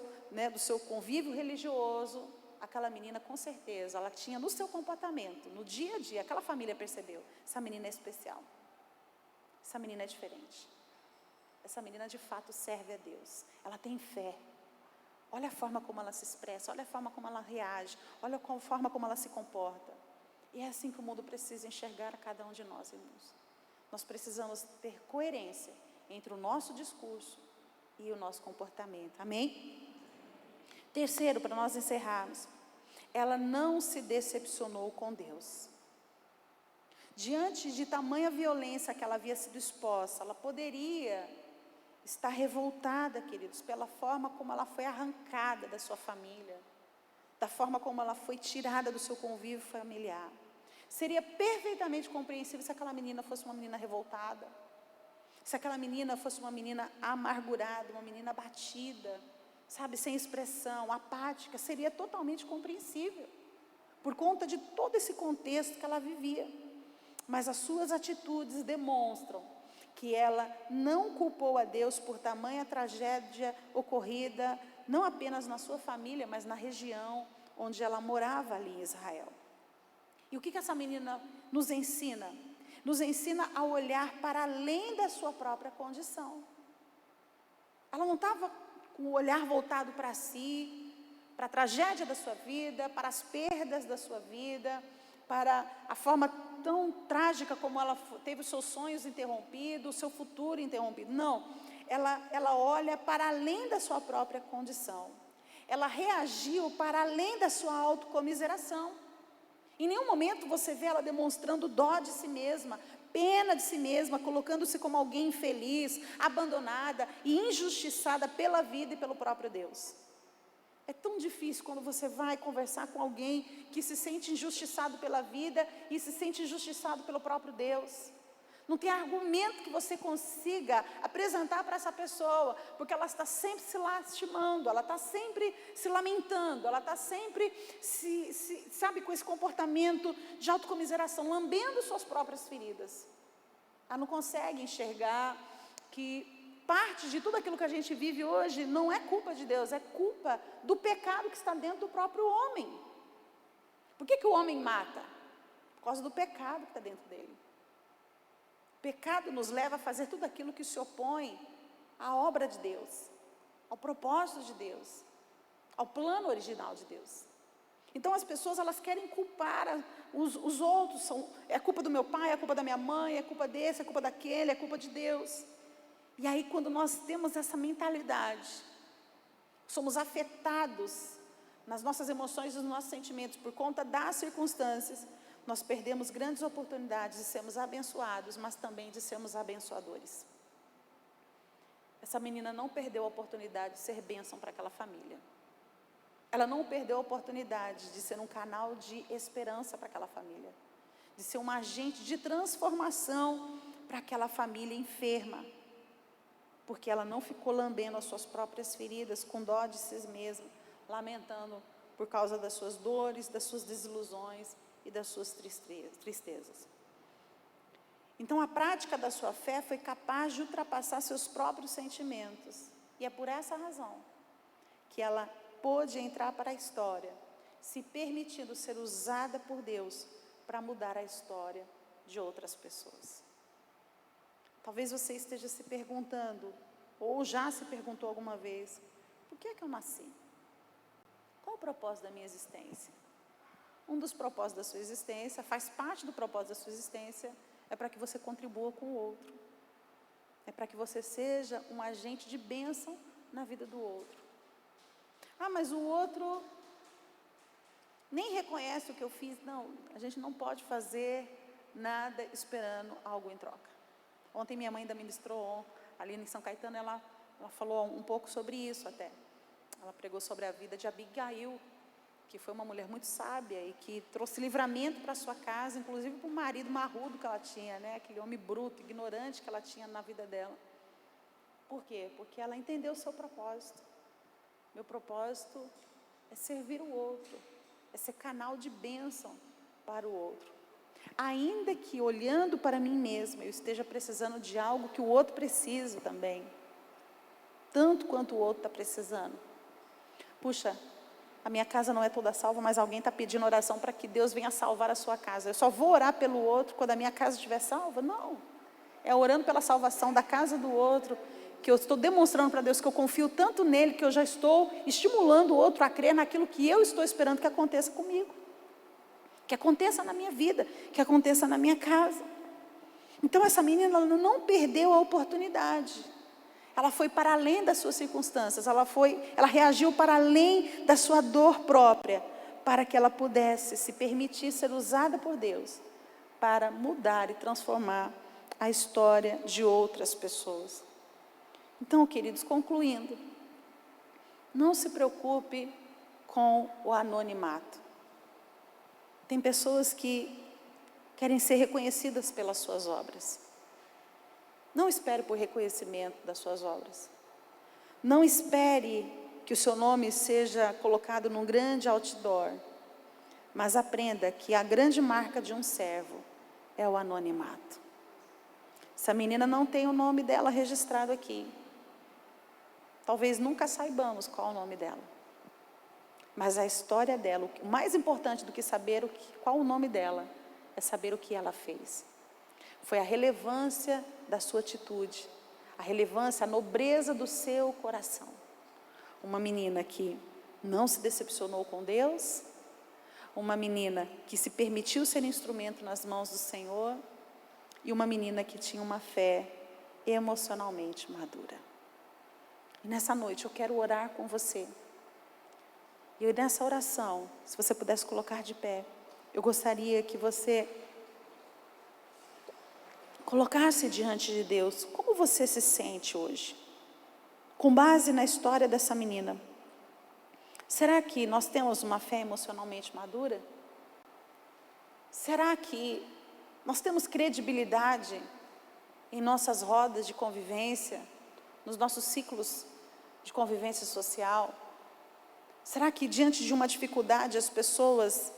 convívio religioso, aquela menina, com certeza, ela tinha no seu comportamento, no dia a dia, aquela família percebeu: essa menina é especial, essa menina é diferente, essa menina de fato serve a Deus, ela tem fé. Olha a forma como ela se expressa, olha a forma como ela reage, olha a forma como ela se comporta. E é assim que o mundo precisa enxergar a cada um de nós, irmãos. Nós precisamos ter coerência entre o nosso discurso e o nosso comportamento. Amém? Terceiro, para nós encerrarmos, ela não se decepcionou com Deus. Diante de tamanha violência que ela havia sido exposta, ela poderia estar revoltada, queridos, pela forma como ela foi arrancada da sua família, da forma como ela foi tirada do seu convívio familiar. Seria perfeitamente compreensível se aquela menina fosse uma menina revoltada, se aquela menina fosse uma menina amargurada, uma menina abatida, sabe, sem expressão, apática. Seria totalmente compreensível, por conta de todo esse contexto que ela vivia. Mas as suas atitudes demonstram que ela não culpou a Deus por tamanha tragédia ocorrida, não apenas na sua família, mas na região onde ela morava ali em Israel. E o que essa menina nos ensina? Nos ensina a olhar para além da sua própria condição. Ela não estava com o olhar voltado para si, para a tragédia da sua vida, para as perdas da sua vida, para a forma tão trágica como ela teve os seus sonhos interrompidos, o seu futuro interrompido. Não, ela olha para além da sua própria condição. Ela reagiu para além da sua autocomiseração. Em nenhum momento você vê ela demonstrando dó de si mesma, pena de si mesma, colocando-se como alguém infeliz, abandonada e injustiçada pela vida e pelo próprio Deus. É tão difícil quando você vai conversar com alguém que se sente injustiçado pela vida e se sente injustiçado pelo próprio Deus. Não tem argumento que você consiga apresentar para essa pessoa, porque ela está sempre se lastimando, ela está sempre se lamentando, ela está sempre, sabe, com esse comportamento de autocomiseração, lambendo suas próprias feridas. Ela não consegue enxergar que parte de tudo aquilo que a gente vive hoje não é culpa de Deus, é culpa do pecado que está dentro do próprio homem. Por que o homem mata? Por causa do pecado que está dentro dele. O pecado nos leva a fazer tudo aquilo que se opõe à obra de Deus, ao propósito de Deus, ao plano original de Deus. Então as pessoas, elas querem culpar os outros, é culpa do meu pai, é culpa da minha mãe, é culpa desse, é culpa daquele, é culpa de Deus. E aí quando nós temos essa mentalidade, somos afetados nas nossas emoções e nos nossos sentimentos por conta das circunstâncias, nós perdemos grandes oportunidades de sermos abençoados, mas também de sermos abençoadores. Essa menina não perdeu a oportunidade de ser bênção para aquela família. Ela não perdeu a oportunidade de ser um canal de esperança para aquela família, de ser um agente de transformação para aquela família enferma, porque ela não ficou lambendo as suas próprias feridas, com dó de si mesma, lamentando por causa das suas dores, das suas desilusões e das suas tristezas. Então a prática da sua fé foi capaz de ultrapassar seus próprios sentimentos, e é por essa razão que ela pôde entrar para a história, se permitindo ser usada por Deus para mudar a história de outras pessoas. Talvez você esteja se perguntando, ou já se perguntou alguma vez, por que é que eu nasci? Qual o propósito da minha existência? Um dos propósitos da sua existência, faz parte do propósito da sua existência, é para que você contribua com o outro. É para que você seja um agente de bênção na vida do outro. Ah, mas o outro nem reconhece o que eu fiz. Não, a gente não pode fazer nada esperando algo em troca. Ontem minha mãe ainda ministrou, ali em São Caetano, ela falou um pouco sobre isso até. Ela pregou sobre a vida de Abigail, que foi uma mulher muito sábia e que trouxe livramento para sua casa, inclusive para o marido marrudo que ela tinha, né? Aquele homem bruto, ignorante que ela tinha na vida dela. Por quê? Porque ela entendeu o seu propósito. Meu propósito é servir o outro, é ser canal de bênção para o outro. Ainda que olhando para mim mesma, eu esteja precisando de algo que o outro precisa também, tanto quanto o outro está precisando. Puxa, a minha casa não é toda salva, mas alguém está pedindo oração para que Deus venha salvar a sua casa. Eu só vou orar pelo outro quando a minha casa estiver salva? Não. É orando pela salvação da casa do outro, que eu estou demonstrando para Deus que eu confio tanto nele, que eu já estou estimulando o outro a crer naquilo que eu estou esperando que aconteça comigo, que aconteça na minha vida, que aconteça na minha casa. Então essa menina, ela não perdeu a oportunidade. Ela foi para além das suas circunstâncias, ela reagiu para além da sua dor própria, para que ela pudesse se permitir ser usada por Deus, para mudar e transformar a história de outras pessoas. Então, queridos, concluindo, não se preocupe com o anonimato. Tem pessoas que querem ser reconhecidas pelas suas obras. Não espere por reconhecimento das suas obras. Não espere que o seu nome seja colocado num grande outdoor. Mas aprenda que a grande marca de um servo é o anonimato. Essa menina não tem o nome dela registrado aqui. Talvez nunca saibamos qual é o nome dela. Mas a história dela, o mais importante do que saber qual o nome dela, é saber o que ela fez. Foi a relevância da sua atitude, a relevância, a nobreza do seu coração. Uma menina que não se decepcionou com Deus, uma menina que se permitiu ser instrumento nas mãos do Senhor, e uma menina que tinha uma fé emocionalmente madura. E nessa noite eu quero orar com você. E nessa oração, se você pudesse colocar de pé, eu gostaria que você colocar-se diante de Deus. Como você se sente hoje? Com base na história dessa menina, será que nós temos uma fé emocionalmente madura? Será que nós temos credibilidade em nossas rodas de convivência, nos nossos ciclos de convivência social? Será que diante de uma dificuldade as pessoas,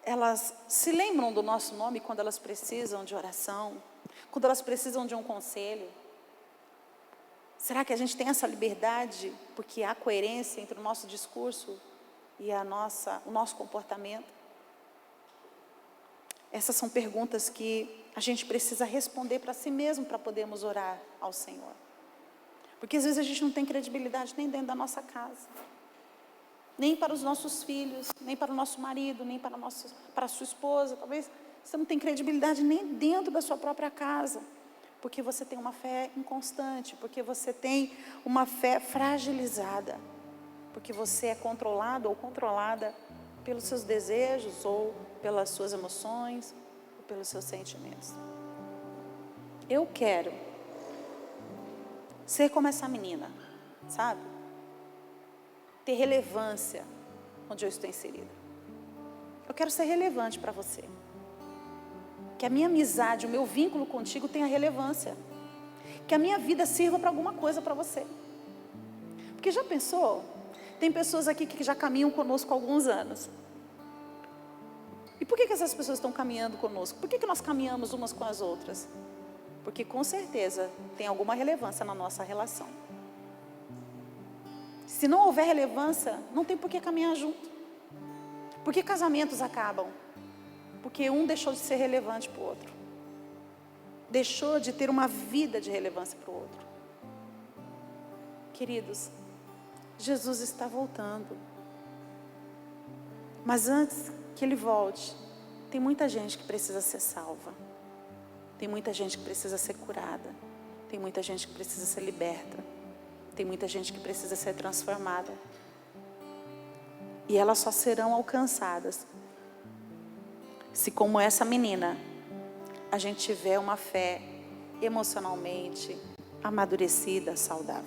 elas se lembram do nosso nome quando elas precisam de oração, quando elas precisam de um conselho? Será que a gente tem essa liberdade porque há coerência entre o nosso discurso e o nosso comportamento? Essas são perguntas que a gente precisa responder para si mesmo para podermos orar ao Senhor. Porque às vezes a gente não tem credibilidade nem dentro da nossa casa, nem para os nossos filhos, nem para o nosso marido, nem para a sua esposa. Talvez você não tenha credibilidade nem dentro da sua própria casa, porque você tem uma fé inconstante, porque você tem uma fé fragilizada, porque você é controlado ou controlada pelos seus desejos, ou pelas suas emoções, ou pelos seus sentimentos. Eu quero ser como essa menina, sabe? Ter relevância onde eu estou inserida. Eu quero ser relevante para você. Que a minha amizade, o meu vínculo contigo tenha relevância. Que a minha vida sirva para alguma coisa para você. Porque já pensou? Tem pessoas aqui que já caminham conosco há alguns anos. E por que essas pessoas estão caminhando conosco? Por que nós caminhamos umas com as outras? Porque com certeza tem alguma relevância na nossa relação. Se não houver relevância, não tem por que caminhar junto. Por que casamentos acabam? Porque um deixou de ser relevante para o outro. Deixou de ter uma vida de relevância para o outro. Queridos, Jesus está voltando. Mas antes que Ele volte, tem muita gente que precisa ser salva. Tem muita gente que precisa ser curada. Tem muita gente que precisa ser liberta. Tem muita gente que precisa ser transformada. E elas só serão alcançadas se, como essa menina, a gente tiver uma fé emocionalmente amadurecida, saudável.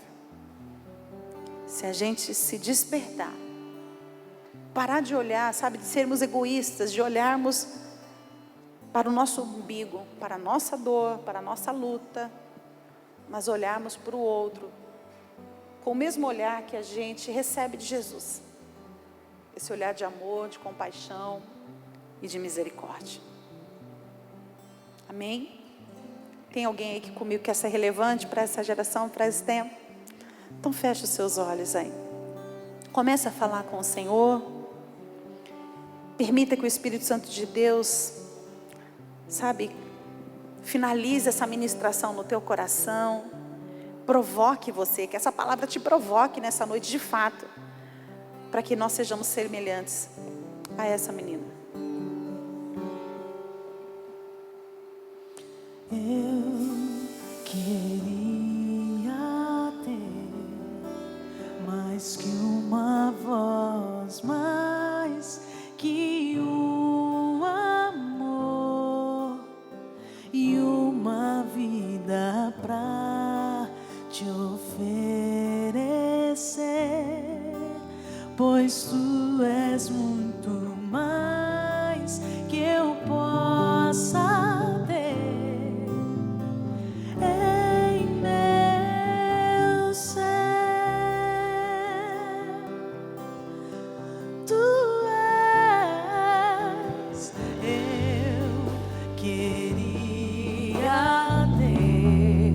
Se a gente se despertar, parar de olhar, sabe, de sermos egoístas, de olharmos para o nosso umbigo, para a nossa dor, para a nossa luta, mas olharmos para o outro, com o mesmo olhar que a gente recebe de Jesus. Esse olhar de amor, de compaixão e de misericórdia. Amém? Tem alguém aí que comigo quer ser relevante para essa geração, para esse tempo? Então feche os seus olhos aí. Comece a falar com o Senhor. Permita que o Espírito Santo de Deus, sabe, finalize essa ministração no teu coração. Provoque você, que essa palavra te provoque nessa noite de fato, para que nós sejamos semelhantes a essa menina. Eu queria ter mais que uma voz, mais que um amor e uma vida pra te oferecer, pois tu és muito mais que eu possa ter em meu ser. Tu és, eu queria ter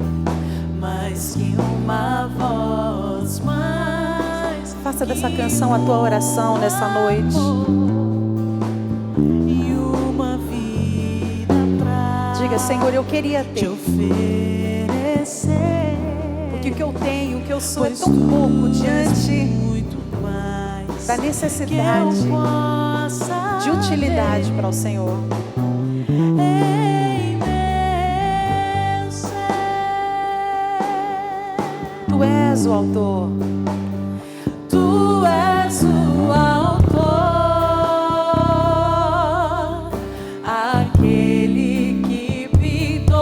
mais que uma voz, mais. Faça dessa canção a tua oração nessa noite. E uma vida pra Diga: Senhor, eu queria te ter, oferecer, porque o que eu tenho, o que eu sou é pois tão tu pouco és diante muito mais da que eu necessidade possa de utilidade para o Senhor. ter em meu ser. Tu és o autor. Tu és o autor, aquele que pintou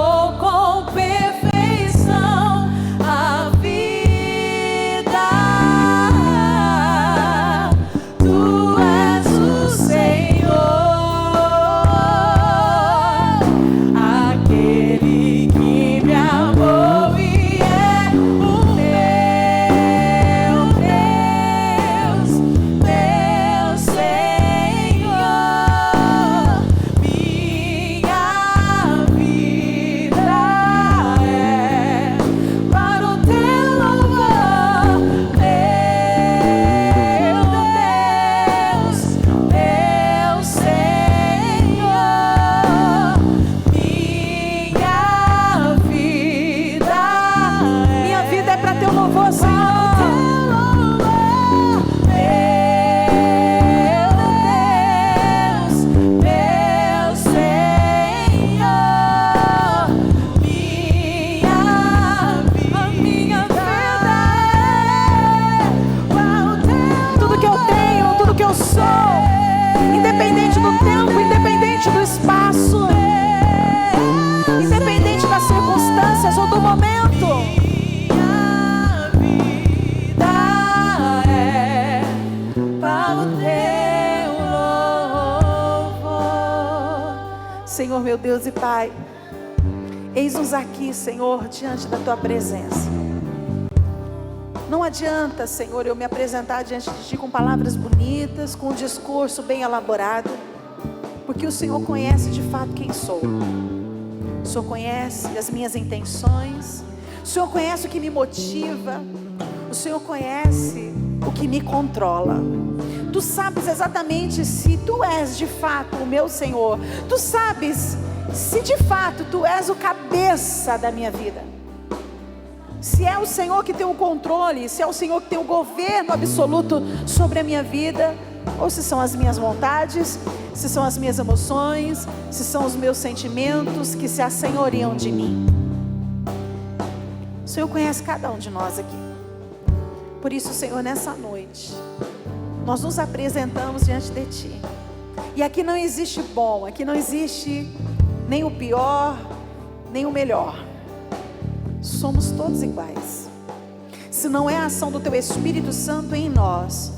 Senhor meu Deus e Pai, eis-nos aqui, Senhor, diante da Tua presença. Não adianta, Senhor, eu me apresentar diante de Ti com palavras bonitas, com um discurso bem elaborado, porque o Senhor conhece de fato quem sou. O Senhor conhece as minhas intenções, o Senhor conhece o que me motiva, o Senhor conhece o que me controla. Tu sabes exatamente se Tu és de fato o meu Senhor. Tu sabes se de fato Tu és o cabeça da minha vida. Se é o Senhor que tem o controle, se é o Senhor que tem o governo absoluto sobre a minha vida, ou se são as minhas vontades, se são as minhas emoções, se são os meus sentimentos que se assenhoriam de mim. O Senhor conhece cada um de nós aqui. Por isso, Senhor, nessa noite, nós nos apresentamos diante de Ti. E aqui não existe bom, aqui não existe nem o pior, nem o melhor. Somos todos iguais. Se não é a ação do Teu Espírito Santo em nós,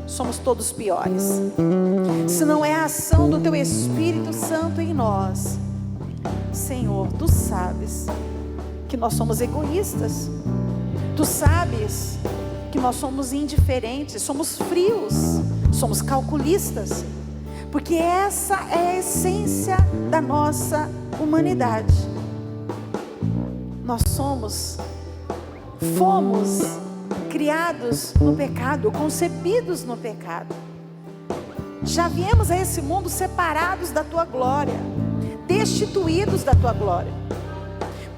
somos todos piores. Se não é a ação do Teu Espírito Santo em nós, Senhor, Tu sabes que nós somos egoístas. Tu sabes que nós somos indiferentes, somos frios, somos calculistas, porque essa é a essência da nossa humanidade. Nós fomos criados no pecado, concebidos no pecado. Já viemos a esse mundo separados da Tua glória, destituídos da Tua glória.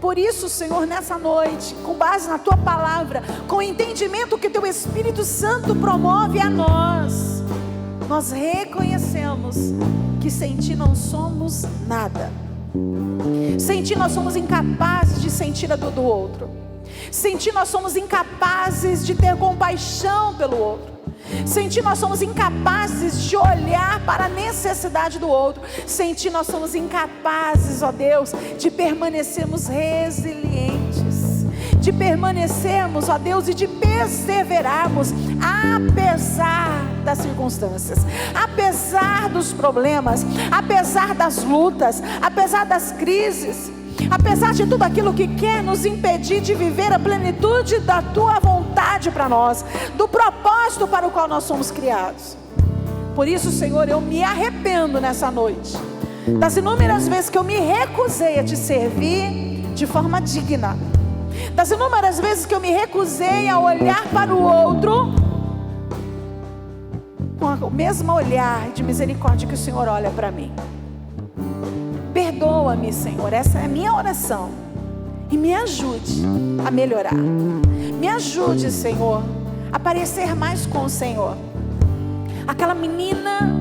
Por isso, Senhor, nessa noite, com base na Tua palavra, com o entendimento que Teu Espírito Santo promove a nós, nós reconhecemos que sem Ti não somos nada. Sem Ti nós somos incapazes de sentir a dor do outro. Sem Ti nós somos incapazes de ter compaixão pelo outro. Sem Ti nós somos incapazes de olhar para a necessidade do outro. Sem Ti nós somos incapazes, ó Deus, de permanecermos resilientes, de permanecermos, ó Deus, e de perseverarmos apesar das circunstâncias, apesar dos problemas, apesar das lutas, apesar das crises, apesar de tudo aquilo que quer nos impedir de viver a plenitude da Tua vontade para nós, do propósito para o qual nós somos criados. Por isso, Senhor, eu me arrependo nessa noite das inúmeras vezes que eu me recusei a Te servir de forma digna, das inúmeras vezes que eu me recusei a olhar para o outro com o mesmo olhar de misericórdia que o Senhor olha para mim. Perdoa-me, Senhor, essa é a minha oração, e me ajude a melhorar. Me ajude, Senhor, a parecer mais com o Senhor. Aquela menina,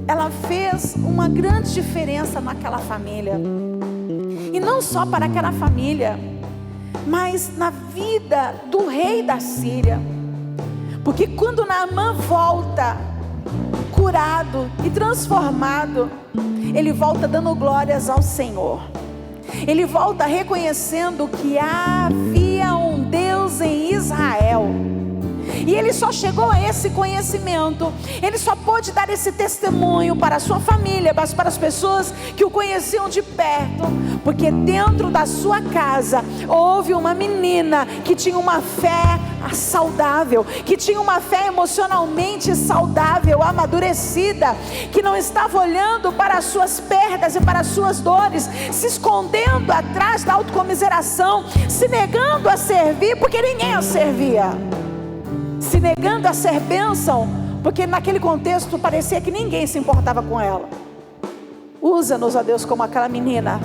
ela fez uma grande diferença naquela família, e não só para aquela família, mas na vida do rei da Síria. Porque quando Naamã volta curado e transformado, ele volta dando glórias ao Senhor. Ele volta reconhecendo que havia um Deus em Israel. E ele só chegou a esse conhecimento, ele só pôde dar esse testemunho para a sua família, mas para as pessoas que o conheciam de perto, porque dentro da sua casa houve uma menina que tinha uma fé saudável, que tinha uma fé emocionalmente saudável, amadurecida, que não estava olhando para as suas perdas e para as suas dores, se escondendo atrás da autocomiseração, se negando a servir porque ninguém a servia, se negando a ser bênção porque naquele contexto parecia que ninguém se importava com ela. Usa-nos, ó Deus, como aquela menina.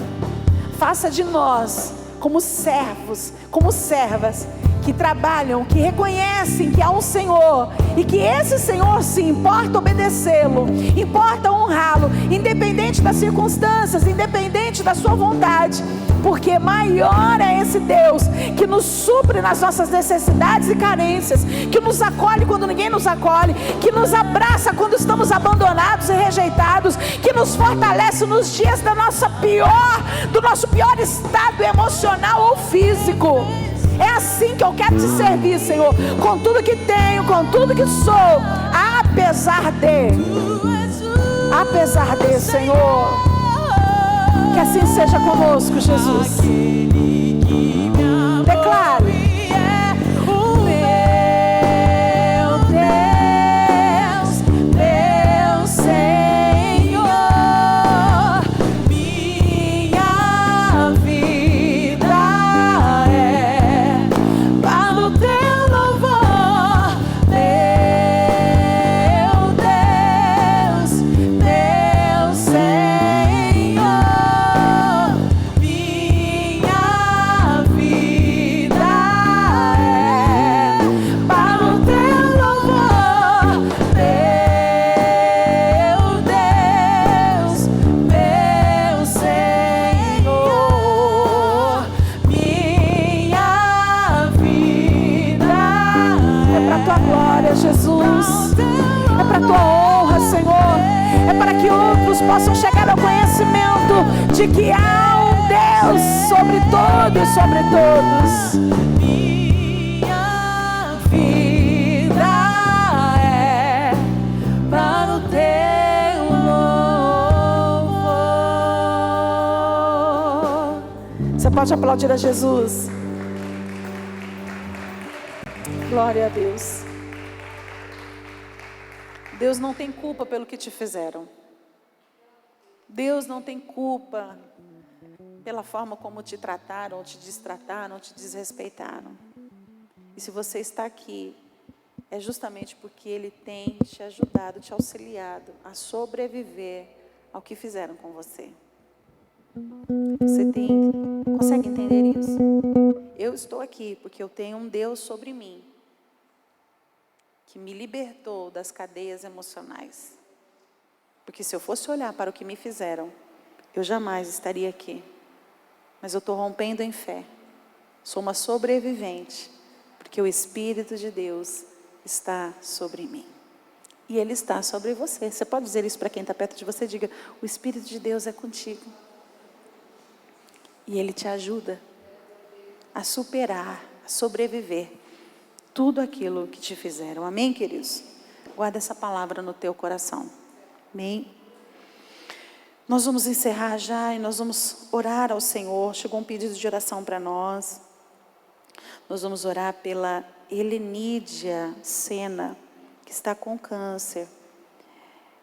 Faça de nós como servos, como servas que trabalham, que reconhecem que há um Senhor, e que esse Senhor sim importa obedecê-lo, importa honrá-lo, independente das circunstâncias, independente da sua vontade, porque maior é esse Deus que nos supre nas nossas necessidades e carências, que nos acolhe quando ninguém nos acolhe, que nos abraça quando estamos abandonados e rejeitados, que nos fortalece nos dias do nosso pior estado emocional ou físico. É assim que eu quero te servir, Senhor, com tudo que tenho, com tudo que sou, apesar de, Senhor. Que assim seja conosco, Jesus. Declare. Possam chegar ao conhecimento de que há um Deus sobre tudo e sobre todos. Minha vida é para o teu louvor. Você pode aplaudir a Jesus. Glória a Deus. Deus não tem culpa pelo que te fizeram. Deus não tem culpa pela forma como te trataram, ou te destrataram, ou te desrespeitaram. E se você está aqui, é justamente porque Ele tem te ajudado, te auxiliado a sobreviver ao que fizeram com você. Você consegue entender isso? Eu estou aqui porque eu tenho um Deus sobre mim, que me libertou das cadeias emocionais. Porque se eu fosse olhar para o que me fizeram, eu jamais estaria aqui. Mas eu estou rompendo em fé. Sou uma sobrevivente, porque o Espírito de Deus está sobre mim. E Ele está sobre você. Você pode dizer isso para quem está perto de você? Diga, o Espírito de Deus é contigo. E Ele te ajuda a superar, a sobreviver tudo aquilo que te fizeram. Amém, queridos? Guarda essa palavra no teu coração. Amém? Nós vamos encerrar já e nós vamos orar ao Senhor. Chegou um pedido de oração para nós. Nós vamos orar pela Helenídia Sena, que está com câncer,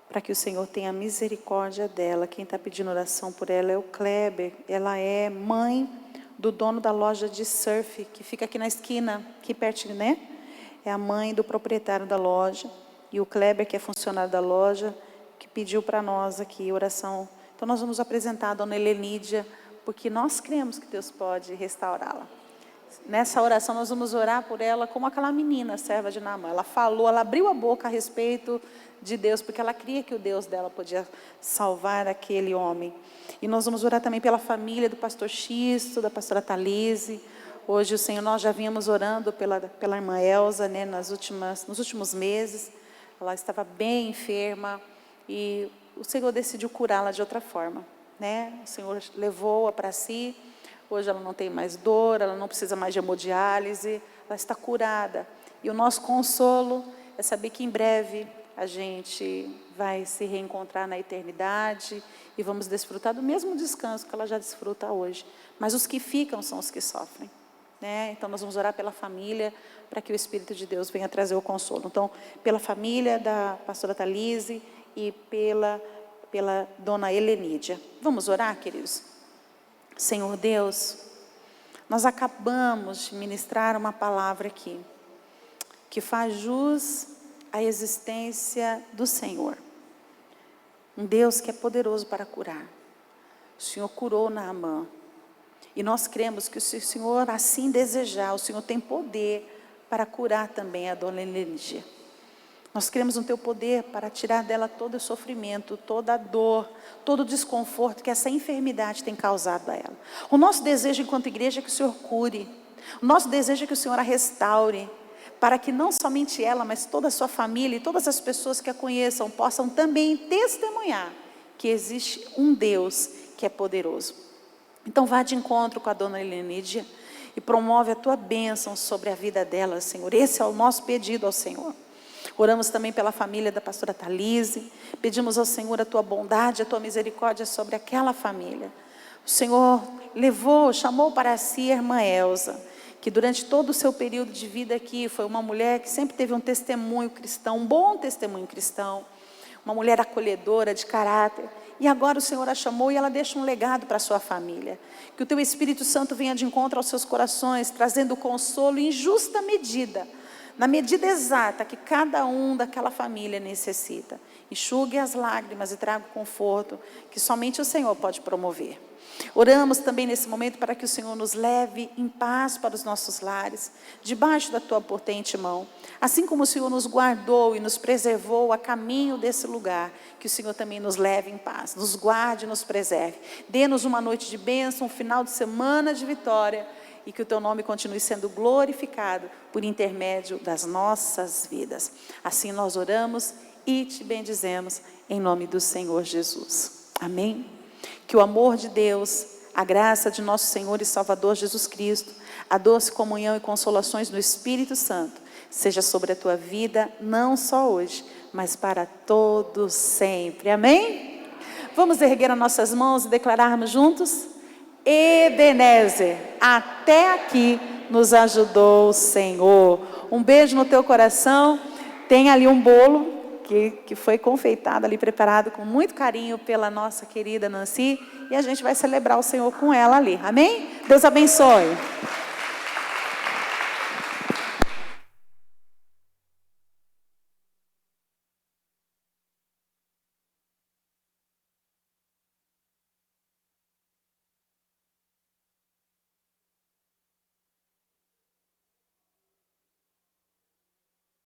para que o Senhor tenha misericórdia dela. Quem está pedindo oração por ela é o Kleber. Ela é mãe do dono da loja de surf, que fica aqui na esquina, aqui pertinho, né? É a mãe do proprietário da loja. E o Kleber, que é funcionário da loja, que pediu para nós aqui oração. Então nós vamos apresentar a dona Helenídia, porque nós cremos que Deus pode restaurá-la. Nessa oração nós vamos orar por ela como aquela menina, serva de Naamã. Ela falou, ela abriu a boca a respeito de Deus, porque ela cria que o Deus dela podia salvar aquele homem. E nós vamos orar também pela família do pastor Xisto, da pastora Thalise. Hoje o Senhor, nós já vínhamos orando pela irmã Elza, né, nos últimos meses. Ela estava bem enferma. E o Senhor decidiu curá-la de outra forma, né? O Senhor levou-a para si. Hoje ela não tem mais dor, ela não precisa mais de hemodiálise, ela está curada. E o nosso consolo é saber que em breve a gente vai se reencontrar na eternidade e vamos desfrutar do mesmo descanso que ela já desfruta hoje. Mas os que ficam são os que sofrem, né? Então nós vamos orar pela família, para que o Espírito de Deus venha trazer o consolo. Então, pela família da pastora Thalise e pela dona Helenídia. Vamos orar, queridos? Senhor Deus, nós acabamos de ministrar uma palavra aqui, que faz jus à existência do Senhor. Um Deus que é poderoso para curar. O Senhor curou Naamã. E nós cremos que se o Senhor assim desejar, o Senhor tem poder para curar também a dona Helenídia. Nós cremos no teu poder para tirar dela todo o sofrimento, toda a dor, todo o desconforto que essa enfermidade tem causado a ela. O nosso desejo enquanto igreja é que o Senhor cure. O nosso desejo é que o Senhor a restaure, para que não somente ela, mas toda a sua família e todas as pessoas que a conheçam possam também testemunhar que existe um Deus que é poderoso. Então vá de encontro com a dona Helenídia e promove a tua bênção sobre a vida dela, Senhor. Esse é o nosso pedido ao Senhor. Oramos também pela família da pastora Thalise. Pedimos ao Senhor a tua bondade, a tua misericórdia sobre aquela família. O Senhor chamou para si a irmã Elza, que durante todo o seu período de vida aqui, foi uma mulher que sempre teve um testemunho cristão, um bom testemunho cristão, uma mulher acolhedora, de caráter. E agora o Senhor a chamou e ela deixa um legado para a sua família. Que o teu Espírito Santo venha de encontro aos seus corações, trazendo consolo em justa medida, na medida exata que cada um daquela família necessita. Enxugue as lágrimas e traga o conforto que somente o Senhor pode promover. Oramos também nesse momento para que o Senhor nos leve em paz para os nossos lares, debaixo da tua potente mão. Assim como o Senhor nos guardou e nos preservou a caminho desse lugar, que o Senhor também nos leve em paz, nos guarde e nos preserve. Dê-nos uma noite de bênção, um final de semana de vitória, e que o teu nome continue sendo glorificado por intermédio das nossas vidas. Assim nós oramos e te bendizemos em nome do Senhor Jesus. Amém? Que o amor de Deus, a graça de nosso Senhor e Salvador Jesus Cristo, a doce comunhão e consolações do Espírito Santo, seja sobre a tua vida, não só hoje, mas para todos sempre. Amém? Vamos erguer as nossas mãos e declararmos juntos? Ebenezer, até aqui nos ajudou o Senhor. Um beijo no teu coração. Tem ali um bolo que foi confeitado ali, preparado com muito carinho pela nossa querida Nancy, e a gente vai celebrar o Senhor com ela ali, amém? Deus abençoe.